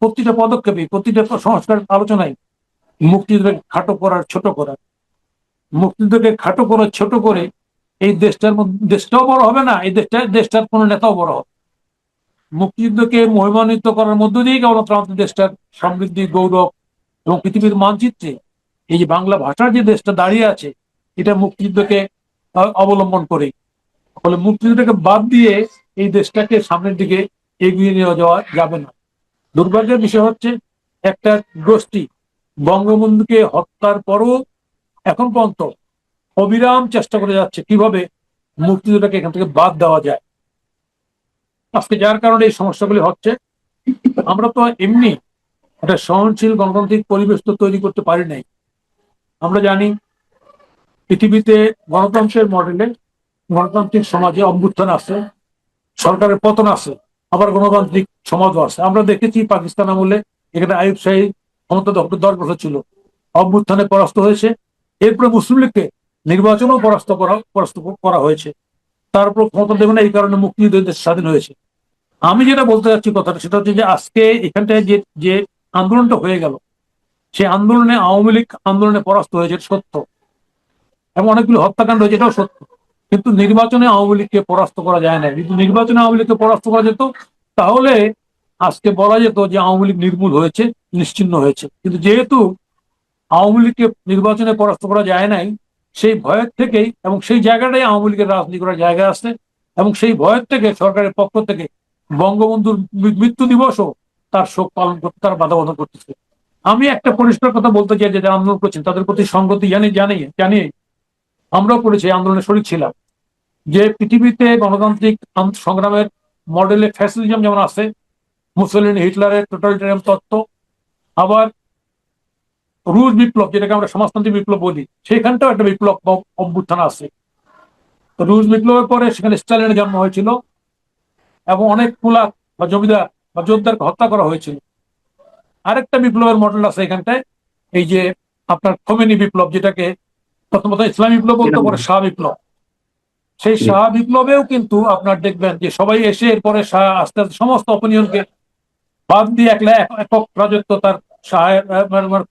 প্রতিটা পদক্ষেপে, প্রতিটা সংস্কার আলোচনায় মুক্তিযুদ্ধকে খাটো করার, ছোট করার, মুক্তিযুদ্ধকে খাটো করে ছোট করে এই দেশটাও বড় হবে না, এই দেশটার কোনো নেতাও বড় হবে। মুক্তিযুদ্ধকে মহিমান্বিত করার মধ্য দিয়েই কেবলমাত্র আমাদের দেশটার সমৃদ্ধি, গৌরব এবং পৃথিবীর মানচিত্রে এই যে বাংলা ভাষার যে দেশটা দাঁড়িয়ে আছে, এটা মুক্তিযুদ্ধকে অবলম্বন করে। ফলে মুক্তিযুদ্ধকে বাদ দিয়ে এই দেশটাকে সামনের দিকে এগিয়ে নিয়ে যাওয়া যাবে না। দুর্ভাগ্যের বিষয় হচ্ছে একটা গোষ্ঠী বঙ্গবন্ধুকে হত্যার পরও এখন পর্যন্ত অবিরাম চেষ্টা করে যাচ্ছে কিভাবে মুক্তিযুদ্ধটাকে এখান থেকে বাদ দেওয়া যায়। আজকে যার কারণে এই সমস্যাগুলি হচ্ছে। আমরা তো এমনি একটা সহনশীল গণতান্ত্রিক পরিবেশ তো তৈরি করতে পারি নাই। আমরা জানি পৃথিবীতে গণতন্ত্রের মডেলে, গণতান্ত্রিক সমাজে অভ্যুত্থান আছে, সরকারের পতন আছে, আবার গণতান্ত্রিক সমাজও আছে। আমরা দেখেছি পাকিস্তান আমলে এখানে আইয়ুব শাহী ক্ষমতা 10 বছর ছিল, অভ্যুত্থানে পরাস্ত হয়েছে, এরপরে মুসলিম লীগকে নির্বাচনেও পরাস্ত করা হয়েছে, তারপর ক্ষমতা দেবে না, এই কারণে মুক্তিযুদ্ধ দেশ স্বাধীন হয়েছে। আমি যেটা বলতে চাচ্ছি কথাটা সেটা হচ্ছে যে আজকে এখানটায় যে আন্দোলনটা হয়ে গেল, সেই আন্দোলনে আওয়ামী লীগ আন্দোলনে পরাস্ত হয়েছে সত্য, এবং অনেকগুলো হত্যাকাণ্ড হয়েছে এটাও সত্য, কিন্তু নির্বাচনে আওয়ামী লীগকে পরাস্ত করা যায় না। কিন্তু নির্বাচনে আওয়ামী লীগকে পরাস্ত করা যেত, তাহলে আজকে বলা যেত যে আওয়ামী লীগ নির্মূল হয়েছে, নিশ্চিহ্ন হয়েছে। কিন্তু যেহেতু আওয়ামী লীগকে নির্বাচনে পরাস্ত করা যায় নাই, সেই ভয়ের থেকেই, এবং সেই জায়গাটাই আওয়ামী লীগের রাজনীতি করার জায়গা আছে, এবং সেই ভয়ের থেকে সরকারের পক্ষ থেকে বঙ্গবন্ধুর মৃত্যু দিবসও তার শোক পালন করতে তারা বাধাবন্ধ করতেছে। আমি একটা পরিষ্কার কথা বলতে চাই, যারা আন্দোলন করছেন তাদের প্রতি সংগতি জানিয়ে আমরাও করেছি, আন্দোলনে শরীক ছিলাম, যে পৃথিবীতে গণতান্ত্রিক সংগ্রামের মডেলে ফ্যাসিজম যেমন আছে, মুসলিন হিটলারের টোটালিটারিয়ান তত্ত্ব, আবার রুশ বিপ্লব যেটাকে আমরা সমাজতান্ত্রিক বিপ্লব বলি, সেখানটাও একটা বিপ্লব অভ্যুত্থান আছে। রুশ বিপ্লবের পরে সেখানে স্টালিনের জন্ম হয়েছিল, এবং অনেক কুলাক বা জমিদার বা যোদ্ধারকে হত্যা করা হয়েছিল। আরেকটা বিপ্লবের মডেল আছে এখানটায়, এই যে আপনার খোমেনি বিপ্লব, যেটাকে প্রথমত ইসলামী বিপ্লব বলতে পারে শাহ বিপ্লব, সেই শাহ বিপ্লবেও কিন্তু আপনার দেখবেন যে সবাই এসে এরপরে শাহ আস্তে আস্তে সমস্ত অপিনিয়নকে বাদ দিয়ে একলা একক রাজত্ব তার শাহের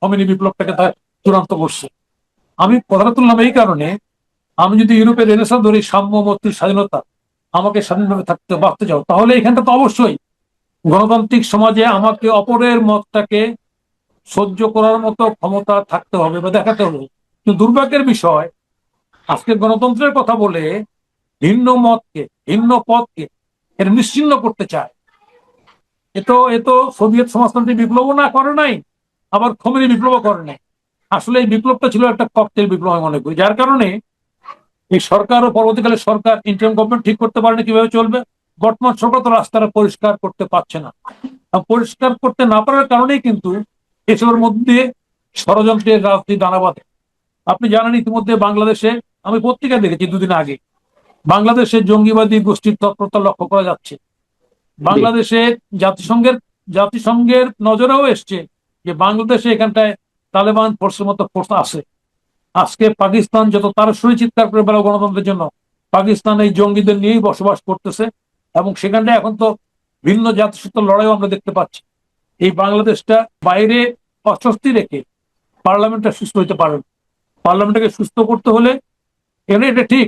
খোমেনি বিপ্লবটাকে তার চূড়ান্ত করছে। আমি কথাটা তুললাম এই কারণে, আমি যদি ইউরোপের রেনেসাঁ ধরি, সাম্য, মৈত্রী, স্বাধীনতা, আমাকে স্বাধীনভাবে থাকতে বাঁচতে চাও, তাহলে এখানটা তো অবশ্যই গণতান্ত্রিক সমাজে আমাকে অপরের মতটাকে সহ্য করার মতো ক্ষমতা থাকতে হবে বা দেখাতে হবে। কিন্তু দুর্ভাগ্যের বিষয়, আজকে গণতন্ত্রের কথা বলে ভিন্ন মতকে, ভিন্ন পথকে এটা নিশ্চিহ্ন করতে চায়। এ তো সোভিয়েত সমাজতান্ত্রিক বিপ্লবও না করে নাই, আবার খোমেনি বিপ্লবও করে নাই। আসলে এই বিপ্লবটা ছিল একটা ককটেল বিপ্লব আমি মনে করি, যার কারণে এই সরকার ও পরবর্তীকালে সরকার ইন্টারিম গভর্নমেন্ট ঠিক করতে পারেনি কিভাবে চলবে। বর্তমান সরকার তো রাস্তাটা পরিষ্কার করতে পারছে না, আর পরিষ্কার করতে না পারার কারণেই কিন্তু এসবের মধ্যে ষড়যন্ত্রের রাজনীতি দানা বাঁধে। আপনি জানেন ইতিমধ্যে বাংলাদেশে, আমি পত্রিকা দেখেছি দুদিন আগে, বাংলাদেশে জঙ্গিবাদী গোষ্ঠীর তৎপরতা লক্ষ্য করা যাচ্ছে। বাংলাদেশে জাতিসংঘের নজরেও এসছে যে বাংলাদেশে এখানটায় তালেবান ফোর্সের মতো ফোর্স আছে। আজকে পাকিস্তান যত তার শরীর চিৎকার করে বেড়াও গণতন্ত্রের জন্য, পাকিস্তান এই জঙ্গিদের নিয়েই বসবাস করতেছে, এবং সেখানটায় এখন তো ভিন্ন জাতিসত্তার লড়াইও আমরা দেখতে পাচ্ছি। এই বাংলাদেশটা বাইরে অস্বস্তি রেখে পার্লামেন্টটা সুস্থ হইতে পারে না। পার্লামেন্টটাকে সুস্থ করতে হলে, এটা ঠিক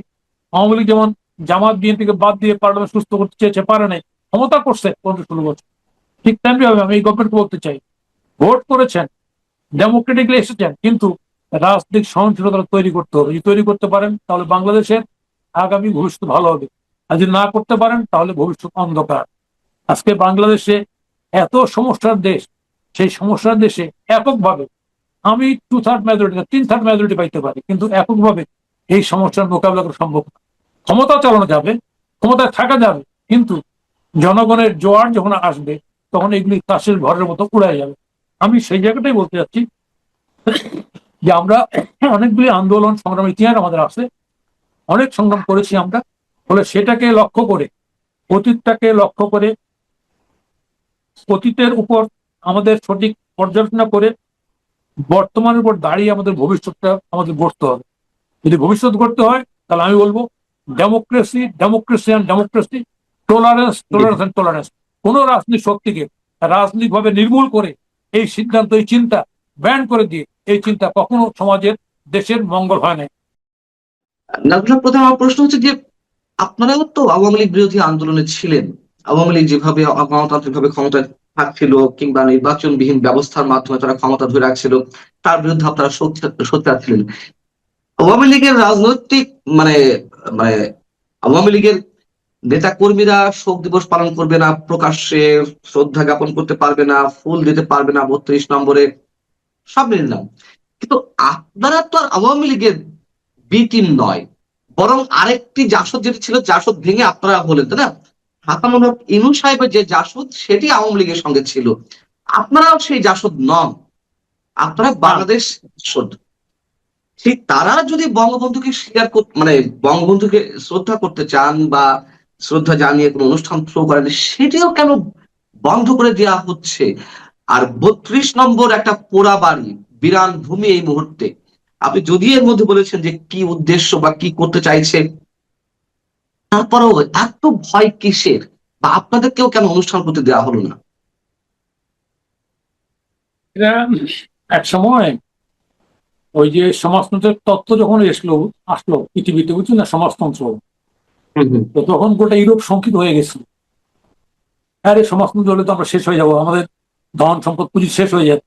আওয়ামী লীগ যেমন জামাত বিএনপিকে বাদ দিয়ে পার্লামেন্ট সুস্থ করতে চেয়েছে, পারে নাই, ক্ষমতা করছে 15-16 বছর। ঠিক তেমনি ভাবে আমি এই গভর্নমেন্টকে বলতে চাই, ভোট করেছেন, ডেমোক্রেটিকলি এসেছেন, কিন্তু রাজনৈতিক সহনশীলতা তৈরি করতে হবে। যদি তৈরি করতে পারেন তাহলে বাংলাদেশের আগামী ভবিষ্যৎ ভালো হবে, আর যদি না করতে পারেন তাহলে ভবিষ্যৎ অন্ধকার। আজকে বাংলাদেশে এত সমস্যার দেশ, সেই সমস্যার দেশে এককভাবে আমি 2/3 মেজরিটি না 3/3 মেজরিটি পাইতে পারি, কিন্তু এককভাবে এই সমস্যার মোকাবিলা করা সম্ভব না। ক্ষমতা চালানো যাবে, ক্ষমতায় থাকা যাবে, কিন্তু জনগণের জোয়ার যখন আসবে তখন এগুলি তাসের ঘরের মতো উড়াই যাবে। আমি সেই জায়গাটাই বলতে চাচ্ছি যে আমরা অনেকগুলি আন্দোলন সংগ্রাম ইতিহাস আমাদের আছে, অনেক সংগ্রাম করেছি আমরা, ফলে সেটাকে লক্ষ্য করে, অতীতটাকে লক্ষ্য করে, অতীতের উপর আমাদের সঠিক পর্যালোচনা করে বর্তমানের উপর দাঁড়িয়ে আমাদের ভবিষ্যৎটা আমাদের গড়তে হবে। যদি ভবিষ্যৎ গড়তে হয় তাহলে আমি বলবো democracy, democracy and democracy, tolerance, tolerance and tolerance. কোন রাজনৈতিক শক্তিকে রাজনৈতিকভাবে নির্মূল করে এই সিদ্ধান্ত, এই চিন্তা ব্যান করে দিয়ে এই চিন্তা কখনো সমাজের, দেশের মঙ্গল হয় না। নাজমুল প্রধান, আমার প্রশ্ন হচ্ছে যে আপনারাও তো আওয়ামী লীগ বিরোধী আন্দোলনে ছিলেন। আওয়ামী লীগ যেভাবে গণতান্ত্রিক ভাবে ক্ষমতায় থাকছিল কিংবা নির্বাচনবিহীন ব্যবস্থার মাধ্যমে তারা ক্ষমতা ধরে রাখছিল, তার বিরুদ্ধে আপনারা সোচ্চার ছিলেন। আওয়ামী লীগের রাজনৈতিক মানে মানে আওয়ামী লীগের নেতা কর্মীরা শোক দিবস পালন করবে না, প্রকাশ্যে শ্রদ্ধা জ্ঞাপন করতে পারবে না, ফুল দিতে পারবে না 32 নম্বরে, সব মেনে নিলাম। কিন্তু আপনারা তো আর আওয়ামী লীগের বি টিম নয়, বরং আরেকটি জাসদ যেটি ছিল, জাসদ ভেঙে আপনারা হলেন, তাই না? হাসান ইনু সাহেবের যে জাসদ সেটি আওয়ামী লীগের সঙ্গে ছিল, আপনারাও সেই জাসদ নন, আপনারা বাংলাদেশ জাসদ। ঠিক তারা যদি বঙ্গবন্ধুকে স্বীকার মানে বঙ্গবন্ধুকে শ্রদ্ধা করতে চান বা শ্রদ্ধা জানিয়ে কোনো অনুষ্ঠান শুরু করেন, সেটিও কেন বন্ধ করে দেওয়া হচ্ছে? আর 32 নম্বর একটা পোড়া বাড়ি, বিরান ভূমি এই মুহূর্তে, আপনি যদি এর মধ্যে বলেছেন যে কি উদ্দেশ্য বা কি করতে চাইছে, তারপরেও এত ভয় কিসের? বা আপনাদেরকেও কেন অনুষ্ঠান করতে দেওয়া হলো না? এটা এক সময় ওই যে সমাজতন্ত্রের তত্ত্ব যখন আসলো পৃথিবীতে, বুঝছেন না, সমাজতন্ত্র, তো তখন গোটা ইউরোপ শঙ্কিত হয়ে গেছিল। আরে সমাজতন্ত্র হলে তো আমরা শেষ হয়ে যাবো, আমাদের ধন সম্পদ পুঁজি শেষ হয়ে যাবে।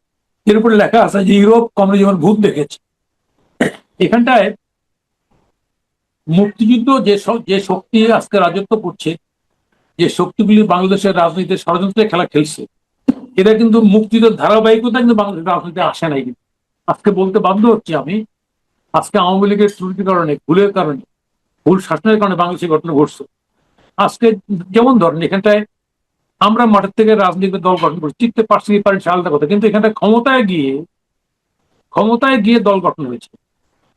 এর উপরে লেখা আছে যে ইউরোপ কমিউনিজমের ভূত দেখেছে। এখানটায় মুক্তিযুদ্ধ যে শক্তি আজকে রাজত্ব করছে, যে শক্তিগুলি বাংলাদেশের রাজনীতির ষড়যন্ত্রের খেলা খেলছে, এটা কিন্তু মুক্তিযুদ্ধের ধারাবাহিকতা কিন্তু বাংলাদেশের রাজনীতিতে আসে নাই। কিন্তু আজকে বলতে বাধ্য হচ্ছি আমি, আজকে আওয়ামী লীগের ত্রুটির কারণে, ভুলের কারণে, ভুল শাসনের কারণে বাংলাদেশের ঘটনা ঘটছে। আজকে যেমন ধরেন এখানটায় আমরা মাঠের থেকে রাজনৈতিক দল গঠন করছি, চিনতে পারছি কি পারি আলাদা কথা, কিন্তু এখানটায় ক্ষমতায় গিয়ে দল গঠন হয়েছে,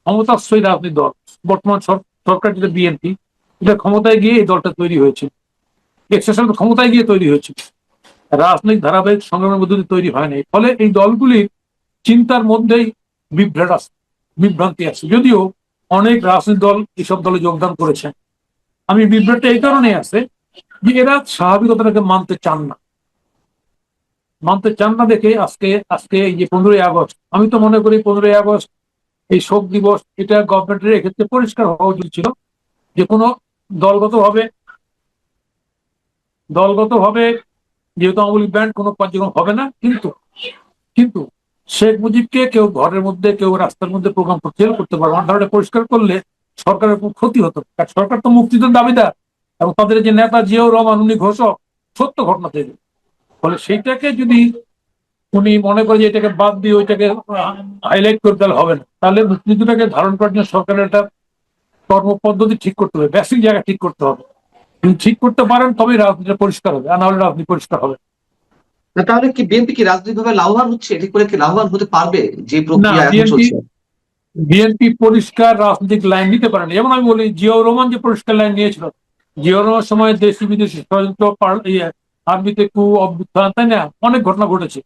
ক্ষমতাশ্রয়ী রাজনৈতিক দল। বর্তমান সরকার যেটা বিএনপি, এটা ক্ষমতায় গিয়ে এই দলটা তৈরি হয়েছে, এক্সেশন ক্ষমতায় গিয়ে তৈরি হয়েছে, রাজনৈতিক ধারাবাহিক সংগ্রামের মধ্যে তৈরি হয় নাই। ফলে এই দলগুলির চিন্তার মধ্যেই বিভ্রাট আছে, বিভ্রান্তি আছে। যদিও অনেক রাজনৈতিক দল এসব দলে যোগদান করেছেন, আমি বিভ্রাটটা এই কারণে আছে যে এরা স্বাভাবিকতাটাকে মানতে চান না। মানতে চান না দেখে আজকে আজকে এই যে 15ই আগস্ট, আমি তো মনে করি 15ই আগস্ট এই শোক দিবস, এটা গভর্নমেন্টের এক্ষেত্রে পরিষ্কার হওয়া উচিত ছিল যে কোনো দলগতভাবে দলগতভাবে যেহেতু আওয়ামী লীগ ব্যান্ড কোনো কার্যক্রম হবে না, কিন্তু কিন্তু শেখ মুজিবকে কেউ ঘরের মধ্যে কেউ রাস্তার মধ্যে প্রোগ্রাম করতে পারবে না, ধারণা পরিষ্কার করলে সরকারের খুব ক্ষতি হতো। কারণ সরকার তো মুক্তিযুদ্ধের দাবিদার, এবং তাদের যে নেতা জিয়াউর রহমান উনি ঘোষক সত্য ঘটনা থেকে। ফলে সেইটাকে যদি উনি মনে করে যে এটাকে বাদ দিয়ে ওইটাকে হাইলাইট করে তাহলে হবে না, তাহলে মুক্তিযুদ্ধটাকে ধারণ করার জন্য সরকারের একটা কর্মপদ্ধতি ঠিক করতে হবে, বেসিক জায়গা ঠিক করতে হবে। যদি ঠিক করতে পারেন তবেই রাজনীতিটা পরিষ্কার হবে, আর না হলে রাজনীতি পরিষ্কার হবে না, তাহলে কি বিএনপি কি রাজনৈতিকভাবে লাভবান হচ্ছে? এটি করে কি লাভবান হতে পারবে যে না। প্রক্রিয়া এখন চলছে? বিএনপি পরিষ্কার রাজনৈতিক লাইন নিতে পারেনি। যেমন আমি বলি, জিয়াউর রহমান যে পরিষ্কার লাইন নিয়েছিল, জিয়াউর রহমানের সময় দেশি বিদেশি ষড়যন্ত্র, আর্মিতে কু, অভ্যুত্থান, তাই না, অনেক ঘটনা ঘটেছে।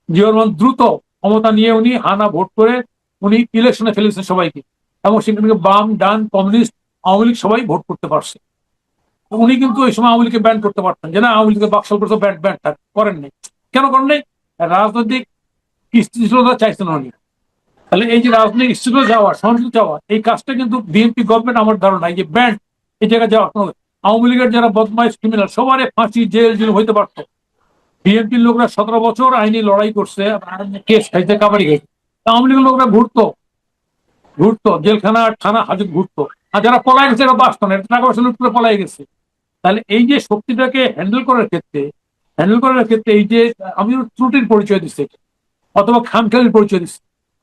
জিয়াউর রহমান দ্রুত ক্ষমতা নিয়ে উনি হানা ভোট করে উনি ইলেকশনে ফেলেছেন সবাইকে, এবং সেখানে বাম, ডান, কমিউনিস্ট, আওয়ামী লীগ সবাই ভোট করতে পারছে। উনি কিন্তু ওই সময় আওয়ামী লীগকে ব্যান করতে পারতেন, যে না আওয়ামী লীগকে বাকশাল করতে, ব্যান ব্যান করেননি। কেন করেন নাই? রাজনৈতিক স্থিতিশীলতা চাইছেন উনি। তাহলে এই যে রাজনৈতিক স্থিতিশীল যাওয়া, সহনশীল যাওয়া, এই কাজটা কিন্তু বিএনপি গভর্নমেন্ট, আমার ধারণা এই যে ব্যান্ড, এই জায়গায় যাওয়া কোনো, আওয়ামী লীগের যারা বদমাইশ ক্রিমিনাল সবারই ফাঁসি, জেল জেল হইতে পারতো। বিএনপির লোকরা 17 বছর আইনি লড়াই করছে, কেস খাইতে, কাবাডি খাইছে। আওয়ামী লীগের লোকরা ঘুরতো জেলখানা, থানা, হাজত ঘুরতো। আর যারা পলাই গেছে এরা বাঁচত না, টাকা পয়সা লুট করে পলাই গেছে। তাহলে এই যে শক্তিটাকে হ্যান্ডেল করার ক্ষেত্রে এই যে আমি ত্রুটির পরিচয় দিচ্ছি, অথবা খামখেয়ালির পরিচয় দিচ্ছি,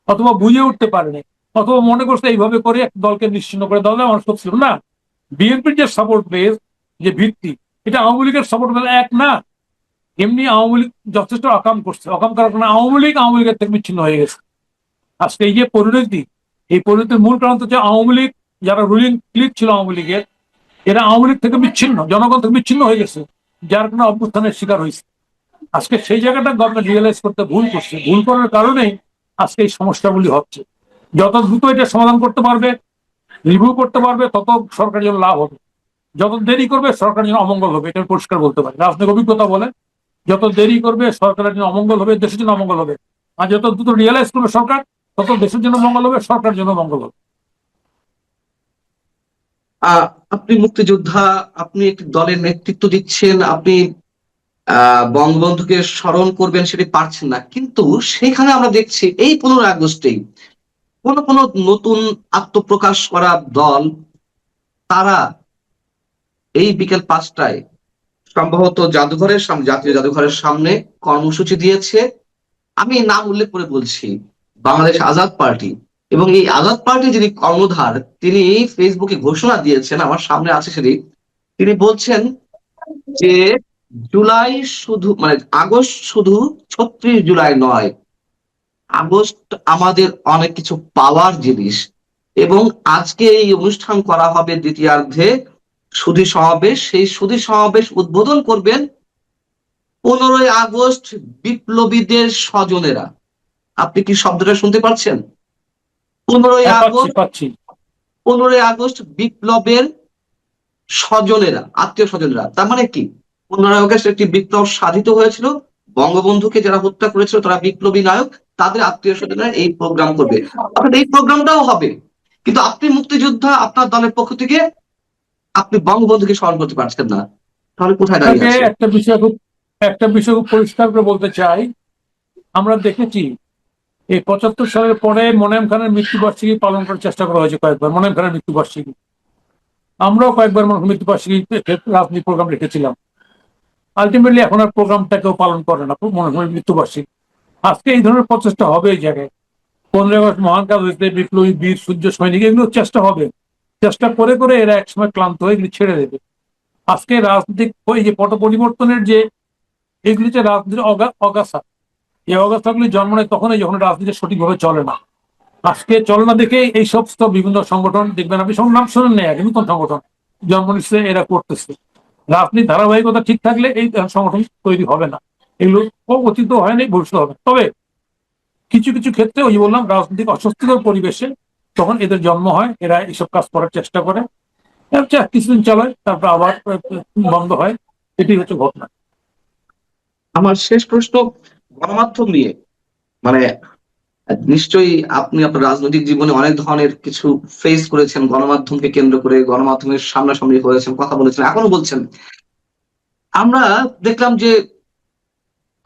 অথবা বুঝে উঠতে পারেনি, অথবা মনে করছে এইভাবে করে এক দলকে নিশ্চিহ্ন করে দেওয়া মানুষ ছিল না। বিএনপির যে সাপোর্ট বেস, যে ভিত্তি, এটা আওয়ামী লীগের সাপোর্ট বেস এক না। এমনি আওয়ামী লীগ যথেষ্ট অকাম করছে, অকাম করার কারণে আওয়ামী লীগের থেকে বিচ্ছিন্ন হয়ে গেছে। আজকে এই যে পরিণতি, এই পরিণতির মূল কারণ হচ্ছে আওয়ামী লীগ, যারা রুলিং ক্লিক ছিল আওয়ামী লীগের, এরা আওয়ামী লীগ থেকে বিচ্ছিন্ন, জনগণ থেকে বিচ্ছিন্ন হয়ে গেছে, যার কোনো অভ্যুত্থানের শিকার হয়েছে। আজকে সেই জায়গাটা গভর্নমেন্ট রিয়েলাইজ করতে ভুল করছে, ভুল করার কারণেই আজকে এই সমস্যাগুলি হচ্ছে। যত দ্রুত এটা সমাধান করতে পারবে, রিভিউ করতে পারবে, তত সরকারের জন্য লাভ হবে। যত দেরি করবে সরকারের জন্য অমঙ্গল হবে, এটা পরিষ্কার বলতে পারি। রাজনৈতিক অভিজ্ঞতা বলে যত দেরি করবে সরকারের জন্য অমঙ্গল হবে, দেশের জন্য অমঙ্গল হবে। আর যত দ্রুত রিয়েলাইজ করবে সরকার, তত দেশের জন্য মঙ্গল হবে, সরকারের জন্য মঙ্গল হবে। আপনি মুক্তিযোদ্ধা, আপনি একটি দলের নেতৃত্ব দিচ্ছেন, আপনি বঙ্গবন্ধুকে স্মরণ করবেন সেটি পারছেন না, কিন্তু সেখানে আমরা দেখছি এই 15ই আগস্টেই কোন কোন নতুন আত্মপ্রকাশ করা দল, তারা এই বিকেল 5টায় সম্ভবত জাদুঘরের সামনে, জাতীয় জাদুঘরের সামনে কর্মসূচি দিয়েছে। আমি নাম উল্লেখ করে বলছি, বাংলাদেশ আজাদ পার্টি। এবং এই আজাদ পার্টি যিনি কর্ণধার, তিনি ফেসবুকে ঘোষণা দিয়েছেন, আমার সামনে আছে সেটি। তিনি বলছেন যে জুলাই শুধু, মানে আগস্ট শুধু 36 জুলাই নয়, আগস্ট আমাদের অনেক কিছু পাওয়ার জিনিস। এবং আজকে এই অনুষ্ঠান করা হবে দ্বিতীয়ার্ধে সুধী সমাবেশ। সেই সুধী সমাবেশ উদ্বোধন করবেন 15ই আগস্ট বিপ্লবীদের স্বজনেরা। আপনি কি শব্দটা শুনতে পাচ্ছেন? 15ই আগস্ট বিপ্লবের স্বজনেরা, আত্মীয় স্বজনেরা। তার মানে কি, 15ই আগস্ট একটি বিপ্লব সাধিত হয়েছিল, বঙ্গবন্ধুকে যারা হত্যা করেছিল তারা বিপ্লবী নায়ক, তাদের আত্মীয় স্বজনেরা এই প্রোগ্রাম করবে। আপনার এই প্রোগ্রামটাও হবে, কিন্তু আপনি মুক্তিযোদ্ধা, আপনার দলের পক্ষ থেকে আপনি বঙ্গবন্ধুকে স্মরণ করতে পারছেন না। তাহলে কোথায় দাঁড়িয়ে আছে? একটা বিষয় খুব পরিষ্কার করে বলতে চাই। আমরা দেখেছি এই 75 সালের পরে মোনায়েম খানের মৃত্যুবার্ষিকী পালন করার চেষ্টা করা হয়েছে কয়েকবার, মোনায়েম খানের মৃত্যুবার্ষিকী। আমরাও কয়েকবার মৃত্যুবার্ষিকী রাজনীতি প্রোগ্রাম রেখেছিলাম। আলটিমেটলি এখন আর প্রোগ্রামটা কেউ পালন করে না, মৃত্যুবার্ষিকী। আজকে এই ধরনের প্রচেষ্টা হবে এই জায়গায়। 15ই আগস্ট মহান কাজ হয়েছে, বিপ্লবী বীর সূর্য সৈনিক, এগুলো চেষ্টা হবে। চেষ্টা করে করে এরা একসময় ক্লান্ত হয়ে এগুলি ছেড়ে দেবে। আজকে রাজনৈতিক এই যে পট পরিবর্তনের যে এগুলি যে রাজনীতির অগাছা, এই অগাছাগুলি জন্ম নেয় তখনই যখন রাজনীতি সঠিকভাবে চলে না। আজকে চলে না দেখে এই সমস্ত বিভিন্ন সংগঠন দেখবেন, আপনি সব নাম শোনেন না, নতুন সংগঠন জন্ম নিচ্ছে, এরা করতেছে। রাজনীতির ধারাবাহিকতা ঠিক থাকলে এই সংগঠন তৈরি হবে না। এগুলো অতীত হয়নি, ভবিষ্যৎ হবে। তবে কিছু কিছু ক্ষেত্রে ওই যে বললাম রাজনৈতিক অস্বস্তিকর পরিবেশে তখন এদের জন্ম হয়, এরা এইসব কাজ করার চেষ্টা করে, কিছুদিন চালায়, তারপর আবার বন্ধ হয়। এটি হচ্ছে ঘটনা। আমার শেষ প্রশ্ন গণমাধ্যম নিয়ে, মানে নিশ্চয়ই আপনি আপনার রাজনৈতিক জীবনে অনেক ধরনের কিছু ফেস করেছেন, গণমাধ্যমকে কেন্দ্র করে গণমাধ্যমের সামনাসামনি করেছেন, কথা বলেছেন, এখনো বলছেন। আমরা দেখলাম যে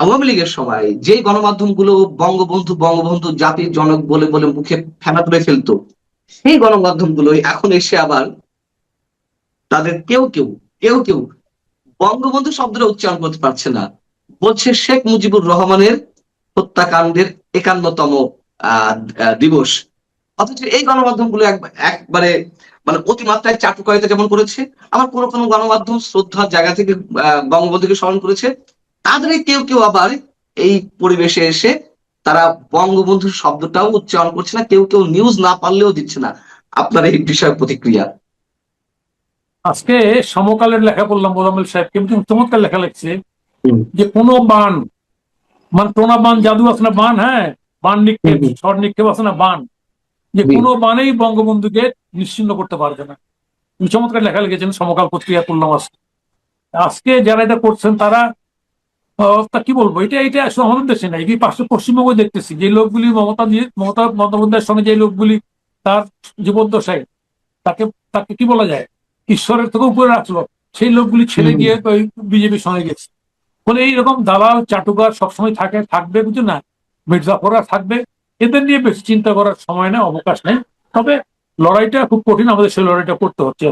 আওয়ামী লীগের সময় যে গণমাধ্যমগুলো বঙ্গবন্ধু বঙ্গবন্ধু জাতির জনক বলে বলে মুখে ফেনা তুলে ফেলতো, সেই গণমাধ্যমগুলো এখন এসে আবার তাদের কেউ কেউ বঙ্গবন্ধু শব্দটা উচ্চারণ করতে পারছে না, বলছে শেখ মুজিবুর রহমানের হত্যাকাণ্ডের 51তম দিবস। অথচ এই গণমাধ্যমগুলো একবারে মানে অতিমাত্রায় চাটুকারিতা যেমন করেছে, আবার কোনো কোনো গণমাধ্যম শ্রদ্ধার জায়গা থেকে বঙ্গবন্ধুকে স্মরণ করেছে। তাদের কেউ আবার এই পরিবেশে এসে তারা বঙ্গবন্ধুর শব্দটাও উচ্চারণ করছে না, কেউ নিউজ না পারলেও দিচ্ছে না। আপনার এই বিষয়ে প্রতিক্রিয়া? আজকে সমকালের লেখা পড়লাম, মোজাম্মেল সাহেব কিন্তু চমৎকার লেখা লিখছে হুম, যে কোনো বান, মানে টোনা বান, জাদু আছে না বান, হ্যাঁ, বান নিক্ষেপ, হুম, ঝড় নিক্ষেপ আছে না বান, যে জি, কোনো বানেই বঙ্গবন্ধুকে নিশ্চিহ্ন করতে পারবে না। চমৎকার লেখা লিখেছেন, সমকাল পত্রিকা করলাম আজকে। আজকে যারা এটা করছেন তারা তা কি বলবো, এটা আসলে আমাদের দেশে নাই, এই পাশে পশ্চিমবঙ্গে দেখতেছি যে লোকগুলি মমতা বন্দ্যোপাধ্যায়ের সঙ্গে যে লোকগুলি তার জীবদ্দশায় তাকে তাকে কি বলা যায়, ঈশ্বরের থেকে উপরে রাখলো, সেই লোকগুলি ছেড়ে হুম, গিয়ে ওই বিজেপির সঙ্গে গেছে। ফলে এইরকম দালাল চাটুকার সবসময় থাকবে বুঝো না, মির্জাফররা থাকবে, এদের নিয়ে বেশি চিন্তা করার সময় নেই, অবকাশ নেই। তবে লড়াইটা খুব কঠিন, আমাদের সেই লড়াইটা করতে হচ্ছে।